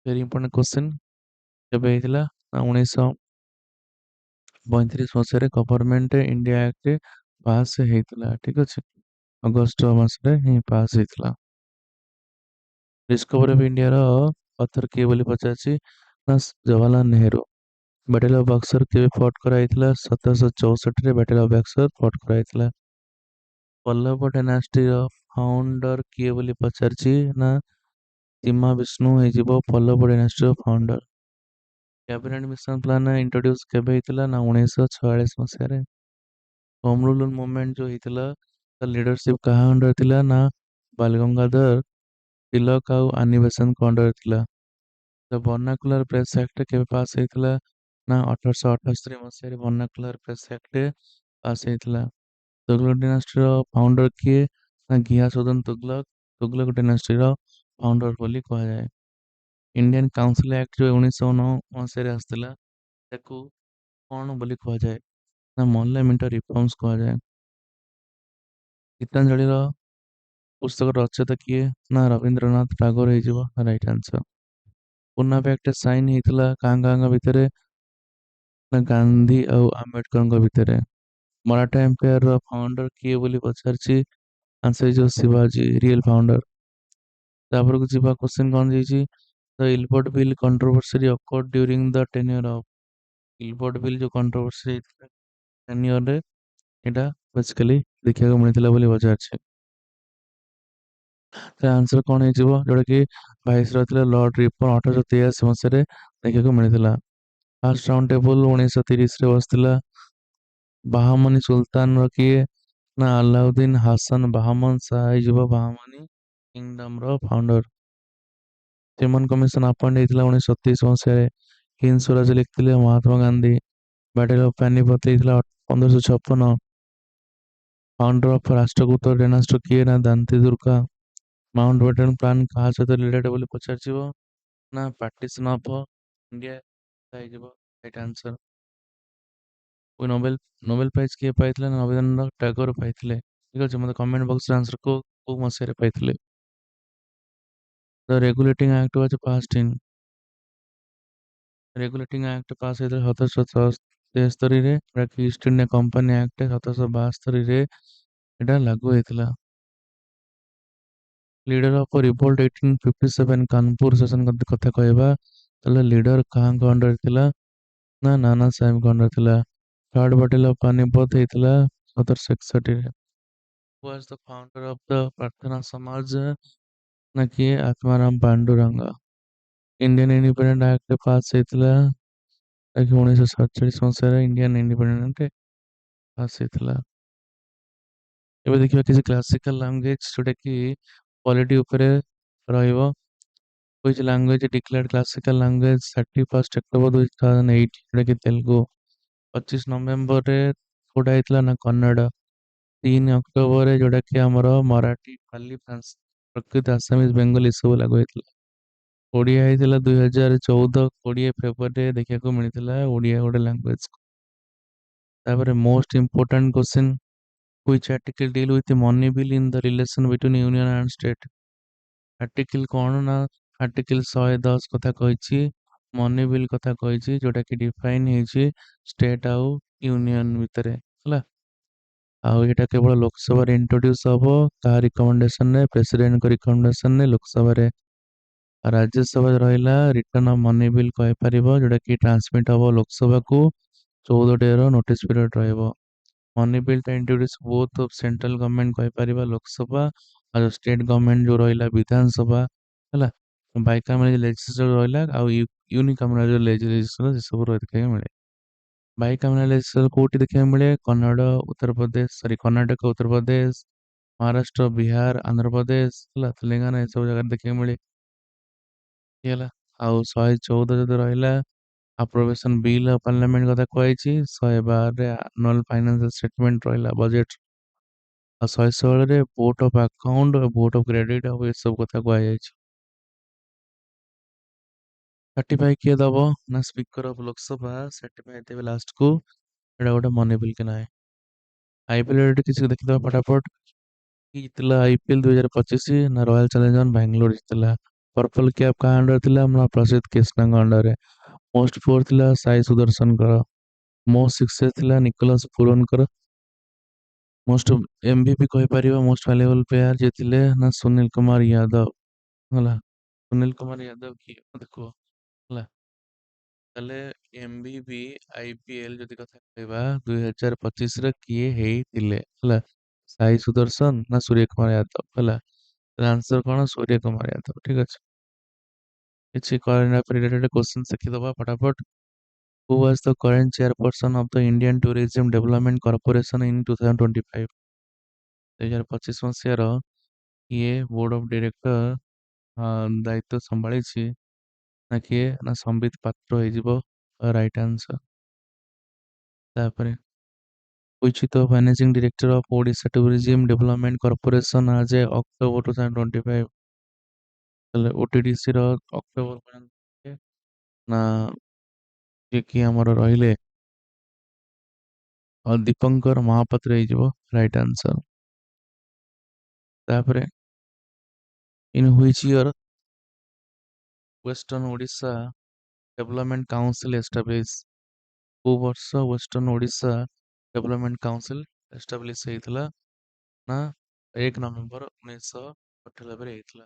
very important question କେବେ ହେଇଥିଲା ନା 1935 ମସିହାରେ ଗଭର୍ଣମେଣ୍ଟ ଇଣ୍ଡିଆ ଆକ୍ଟ ପାସ୍ ହେଇଥିଲା। ଠିକ ଅଛି, ଅଗଷ୍ଟ ମାସରେ ହିଁ ପାସ୍ ହେଇଥିଲା। ଡିସ୍କଭରି ଅଫ ଇଣ୍ଡିଆର ଅଥର କିଏ ବୋଲି ପଚାରିଛି ନା ଜବାହରଲାଲ ନେହେରୁ। ବ୍ୟାଟେଲ ଅଫ ବକ୍ସର କେବେ ଫଟ୍ କରାଯାଇଥିଲା 1764ରେ ବ୍ୟାଟେଲ ଅଫ ବକ୍ସର ଫଟ୍ କରାଯାଇଥିଲା। ପଲ୍ଲବ ଡାଇନାଷ୍ଟିର ଫାଉଣ୍ଡର କିଏ ବୋଲି ପଚାରିଛି ନା ଚିମା ବିଷ୍ଣୁ ହେଇଯିବ ପଲ୍ଲବ ଡାଇନାଷ୍ଟିର ଫାଉଣ୍ଡର। କ୍ୟାବିନେଟ ମିଶନ ପ୍ଲାନ ଇଣ୍ଟ୍ରୋଡ୍ୟୁସ କେବେ ହେଇଥିଲା ନା 1946 ମସିହାରେ। ହୋମ ରୁଲ ମୁଭମେଣ୍ଟ ଯୋଉ ହେଇଥିଲା ତା ଲିଡରସିପ କାହା ଅଣ୍ଡର ଥିଲା ନା ବାଲଗଙ୍ଗାଧର ତିଲକ ଆଉ ଆନି ବେସେଣ୍ଟଙ୍କ ଅଣ୍ଡର ଥିଲା। ଦ ବର୍ନାକୁଲାର ପ୍ରେସ୍ ଆକ୍ଟ କେବେ ପାସ୍ ହେଇଥିଲା ନା 1878 ମସିହାରେ ବର୍ନାକୁଲାର ପ୍ରେସ୍ ଆକ୍ଟ ପାସ୍ ହେଇଥିଲା। ତୁଗଲକ ଡିନାଷ୍ଟିର ଫାଉଣ୍ଡର କିଏ ନା ଘିଆସୁଦ୍ଦିନ ତୁଗଲକ। ତୁଗଲକ ଡିନାଷ୍ଟିର ଫାଉଣ୍ଡର ବୋଲି କୁହାଯାଏ। ଇଣ୍ଡିଆନ କାଉନସିଲ ଆକ୍ଟ ଯୋଉ 1909 ମସିହାରେ ଆସିଥିଲା ତାକୁ କଣ ବୋଲି କୁହାଯାଏ ନା ମଲ୍ଲାମିଣ୍ଟ ରିଫର୍ମସ କୁହାଯାଏ। ଗୀତାଞ୍ଜଳିର ପୁସ୍ତକ ରଚୟିତା କିଏ ନା ରବୀନ୍ଦ୍ରନାଥ ଟାଗୋର ହେଇଯିବ ରାଇଟ ଆନ୍ସର। ପୁନାବ ଆକ୍ଟ ସାଇନ୍ ହେଇଥିଲା କାଁ କାଁଙ୍କ ଭିତରେ ନା ଗାନ୍ଧୀ ଆଉ ଆମ୍ବେଦକରଙ୍କ ଭିତରେ। ମରାଠା ଏମ୍ପାୟାର ର ଫାଉଣ୍ଡର କିଏ ବୋଲି ପଚାରିଛି ଆନ୍ସର ହେଇଯିବ ଶିବାଜୀ ରିଏଲ ଫାଉଣ୍ଡର। ତାପରକୁ ଯିବା କ୍ୱେଶ୍ଚନ କଣ ଦେଇଛି the Ilbert bill controversy occurred during the tenure of. Ilbert bill ଯୋଉ କଣ୍ଟ୍ରୋଭର୍ସି ହେଇଥିଲା ଟେନ୍ୟୁରରେ ଏଇଟା ବେସିକାଲି ଦେଖିବାକୁ ମିଳିଥିଲା ବୋଲି ପଚାରିଛି। ତ ଆନ୍ସର କଣ ହେଇଯିବ ଯୋଉଟା କି ଭାଇସରୟ ଥିଲେ ଲର୍ଡ ରିପନ 1883 ମସିହାରେ ଦେଖିବାକୁ ମିଳିଥିଲା। ଫାର୍ଷ୍ଟ ରାଉଣ୍ଡ ଟେବୁଲ 1930ରେ ବସିଥିଲା। ବାହାମନି ସୁଲତାନର କିଏ ନା ଆଲାଉଦ୍ଦିନ ହାସନ ବାହମନ ଶାହ ହେଇଯିବ ବାହମନି କିଙ୍ଗଡମ ର ଫାଉଣ୍ଡର। ଚିମନ କମିଶନ ଆପଏଣ୍ଟ ହେଇଥିଲା 1937 ମସିହାରେ। ହିନ୍ଦ ସ୍ୱରାଜ ଲେଖିଥିଲେ ମହାତ୍ମା ଗାନ୍ଧୀ। ବ୍ୟାଟେଲ ଅଫ ପାନିପତ ହେଇଥିଲା 1556। ଫାଉଣ୍ଡର ଅଫ ରାଷ୍ଟ୍ରକୂଟ ଡାଇନାଷ୍ଟ୍ରି କିଏ ନା ଦାନ୍ତି ଦୁର୍ଗା। ମାଉଣ୍ଟ ବ୍ୟାଟେନ ପ୍ଲାନ କାହା ସହିତ ରିଲେଟେଡ ବୋଲି ପଚାରିଯିବ ନା ପାର୍ଟିସନ ଅଫ ଇଣ୍ଡିଆ ହେଇଯିବ right answer. Nobel Nobel prize କିଏ ପାଇଥିଲେ ନା ରବୀନ୍ଦ୍ରନାଥ ଟାଗୋର ପାଇଥିଲେ। ଠିକ ଅଛି, ମତେ କମେଣ୍ଟ ବକ୍ସରେ ଆନ୍ସର କୋଉ ମସିହାରେ ପାଇଥିଲେ। The regulating act was passed in. Regulating act pass ହେଇଥିଲା 1773ରେ ଯାହାକି ଇଷ୍ଟ ଇଣ୍ଡିଆ କମ୍ପାନୀ ଆକ୍ଟ 1772ରେ ଏଟା ଲାଗୁ ହେଇଥିଲା। Leader of revolt 1857 Kanpur session କଥା କହିବା ତାହେଲେ ଲିଡର କାହାଙ୍କ ଅଣ୍ଡର ଥିଲା ନା ନାନା ସାହେବଙ୍କ ଅଣ୍ଡର ଥିଲା। ଥାର୍ଡ ବ୍ୟାଟେଲ ଅଫ ପାନିପତ ହେଇଥିଲା 1761ରେ। Was the founder of the Prarthana Samaj ନା କିଏ Atmaram Pandurang. Indian independent act pass ହେଇଥିଲା ଯାହାକି 1947 ମସିହାରେ ଇଣ୍ଡିଆନ ଇଣ୍ଡିପେଣ୍ଡେଣ୍ଟ ପାସ୍ ହେଇଥିଲା। ଏବେ ଦେଖିବା କିଛି କ୍ଲାସିକାଲ ଲାଙ୍ଗୁଏଜ ଯୋଉଟା କି ପଲିଟି ଉପରେ ରହିବ। which language declared classical language 31st October 2008 ଯୋଉଟା କି ତେଲୁଗୁ। 25 ନଭେମ୍ବରରେ କୋଉଟା ହେଇଥିଲା ନା କନ୍ନଡ। 3 ଅକ୍ଟୋବରରେ ଯୋଉଟା କି ଆମର ମରାଠୀ ପାଲି ପ୍ରକୃତ ଆସାମିଜ ବେଙ୍ଗଲୀ ସବୁ ଲାଗୁ ହେଇଥିଲା। ଓଡ଼ିଆ ହେଇଥିଲା 2014 20 ଫେବୃଆରୀରେ ଦେଖିବାକୁ ମିଳିଥିଲା ଓଡ଼ିଆ ଗୋଟେ ଲାଙ୍ଗୁଏଜ। ତାପରେ most important question which article deal with the money bill in the relation between union and state। Article କଣ ନା ଆର୍ଟିକିଲ 110 କଥା କହିଛି ମନି ବିଲ୍ କଥା କହିଛି ଯୋଉଟା କି ଡିଫାଇନ ହେଇଛି ଷ୍ଟେଟ ଆଉ ୟୁନିୟନ ଭିତରେ ହେଲା। ଆଉ ଏଇଟା କେବଳ ଲୋକସଭାରେ ଇଣ୍ଟ୍ରୋଡ୍ୟୁସ ହବ କାହା ରିକମେଣ୍ଡେସନରେ ପ୍ରେସିଡେଣ୍ଟଙ୍କ ରିକମେଣ୍ଡେସନରେ ଲୋକସଭାରେ। ଆଉ ରାଜ୍ୟସଭା ରହିଲା ରିଟର୍ନ ଅଫ ମନି ବିଲ୍ କହିପାରିବ ଯୋଉଟା କି ଟ୍ରାନ୍ସମିଟ ହବ ଲୋକସଭାକୁ 14 ଡେର ନୋଟିସ ପିରିୟଡ ରହିବ। ମନି ବିଲ୍ ଟା introduce both of central government କହିପାରିବା ଲୋକସଭା ଆଉ ଷ୍ଟେଟ ଗଭର୍ଣମେଣ୍ଟ ଯୋଉ ରହିଲା ବିଧାନସଭା ହେଲା। ବାଇକାମେରାଲ ଲେଜିସ୍ଲେଚର ରହିଲା ଆଉ ୟୁନିକାମେରାଲ ଲେଜିସ୍ଲେଚର ଏସବୁ ଦେଖିବାକୁ ମିଳେ। ବାଇକାମେରାଲ ଲେଜିସ୍ଲେଚର କୋଉଠି ଦେଖିବାକୁ ମିଳେ କର୍ଣ୍ଣାଟକ ଉତ୍ତରପ୍ରଦେଶ महाराष्ट्र, बिहार, आंध्रप्रदेଶ ହେଲା ତେଲେଙ୍ଗାନା ଏସବୁ ଜାଗାରେ ଦେଖିବାକୁ ମିଳେ। ଇଏ ହେଲା ଆଉ 114 ଯଦି ରହିଲା ଆପ୍ରୋଭେସନ ବିଲ୍ ଆଉ ପାର୍ଲାମେଣ୍ଟ କଥା କୁହାଯାଇଛି। 112ରେ ଆନୁଆଲ ଫାଇନାନ୍ସିଆଲ ଷ୍ଟେଟମେଣ୍ଟ ରହିଲା ବଜେଟ। ଆଉ 116ରେ vote of account vote of credit ଆଉ ଏସବୁ କଥା କୁହାଯାଇଛି। 35 କିଏ ଦବ ନା ସ୍ପିକର ଅଫ୍ ଲୋକସଭା 35 ଦେବେ ଲାଷ୍ଟକୁ। ଏଇଟା ଗୋଟେ ମନେ ବିଲ୍ କି ନାହିଁ। ଆଇପିଏଲ କିଛି ଦେଖିଦବା ଫଟାଫଟ। କିଏ ଜିତିଲା ଆଇପିଏଲ 2025 ନା ରୟାଲ ଚ୍ୟାଲେଞ୍ଜର୍ସ ବାଙ୍ଗାଲୋର ଜିତିଲା। ପର୍ପଲ କ୍ୟାପ୍ କାହା ଅଣ୍ଡର ଥିଲା ନା ପ୍ରସିଦ୍ଧ କ୍ରିଷ୍ଣାଙ୍କ ଅଣ୍ଡରରେ। ମୋଷ୍ଟ ଫୋର ଥିଲା ସାଇ ସୁଦର୍ଶନଙ୍କର। ମୋଷ୍ଟ ସିକ୍ସେସ୍ ଥିଲା ନିକୋଲସ ପୁରନଙ୍କର। ମୋଷ୍ଟ ଏମଭିପି କହିପାରିବ ମୋଷ୍ଟ ଭ୍ୟାଲୁଏବଲ ପ୍ଲେୟାର ଯିଏ ଥିଲେ ନା ସୁନୀଲ କୁମାର ୟାଦବ ହେଲା। ସୁନୀଲ କୁମାର ୟାଦବ କିଏ ଦେଖୁଅ ହେଲା। ତାହେଲେ ଏମଭିପି ଆଇପିଏଲ ଯଦି କଥା କହିବା 2025ରେ କିଏ ହେଇଥିଲେ ହେଲା। ସାଇ ସୁଦର୍ଶନ ନା ସୂର୍ଯ୍ୟ କୁମାର ୟାଦବ ହେଲା। ଆନ୍ସର କଣ ସୂର୍ଯ୍ୟ କୁମାର ୟାଦବ ଠିକ ଅଛି। କିଛି କରେଣ୍ଟ ରିଲେଟେଡ କ୍ୱେଶ୍ଚନ ଶିଖିଦବା ଫଟାଫଟ। Who was the current chairperson of the Indian Tourism Development Corporation in 2025? 2025 ମସିହାର କିଏ ବୋର୍ଡ ଅଫ ଡାଇରେକ୍ଟର ଦାୟିତ୍ୱ ସମ୍ଭାଳିଛି ନା କିଏ ନା ସମ୍ବିତ ପାତ୍ର ହେଇଯିବ ରାଇଟ ଆନ୍ସର। ତାପରେ which is the managing director of Odisha Tourism Development Corporation as a October 2025? ତାହେଲେ OTDC ର ଅକ୍ଟୋବର ପର୍ଯ୍ୟନ୍ତ ନା ଯିଏ କି ଆମର ରହିଲେ ଦୀପଙ୍କର ମହାପାତ୍ର ହେଇଯିବ ରାଇଟ ଆନ୍ସର। ତାପରେ in which year Western Odisha Development Council established? କୋଉ ବର୍ଷ western Odisha development council establish ହେଇଥିଲା ନା 1 ନଭେମ୍ବର 1998ରେ ହେଇଥିଲା।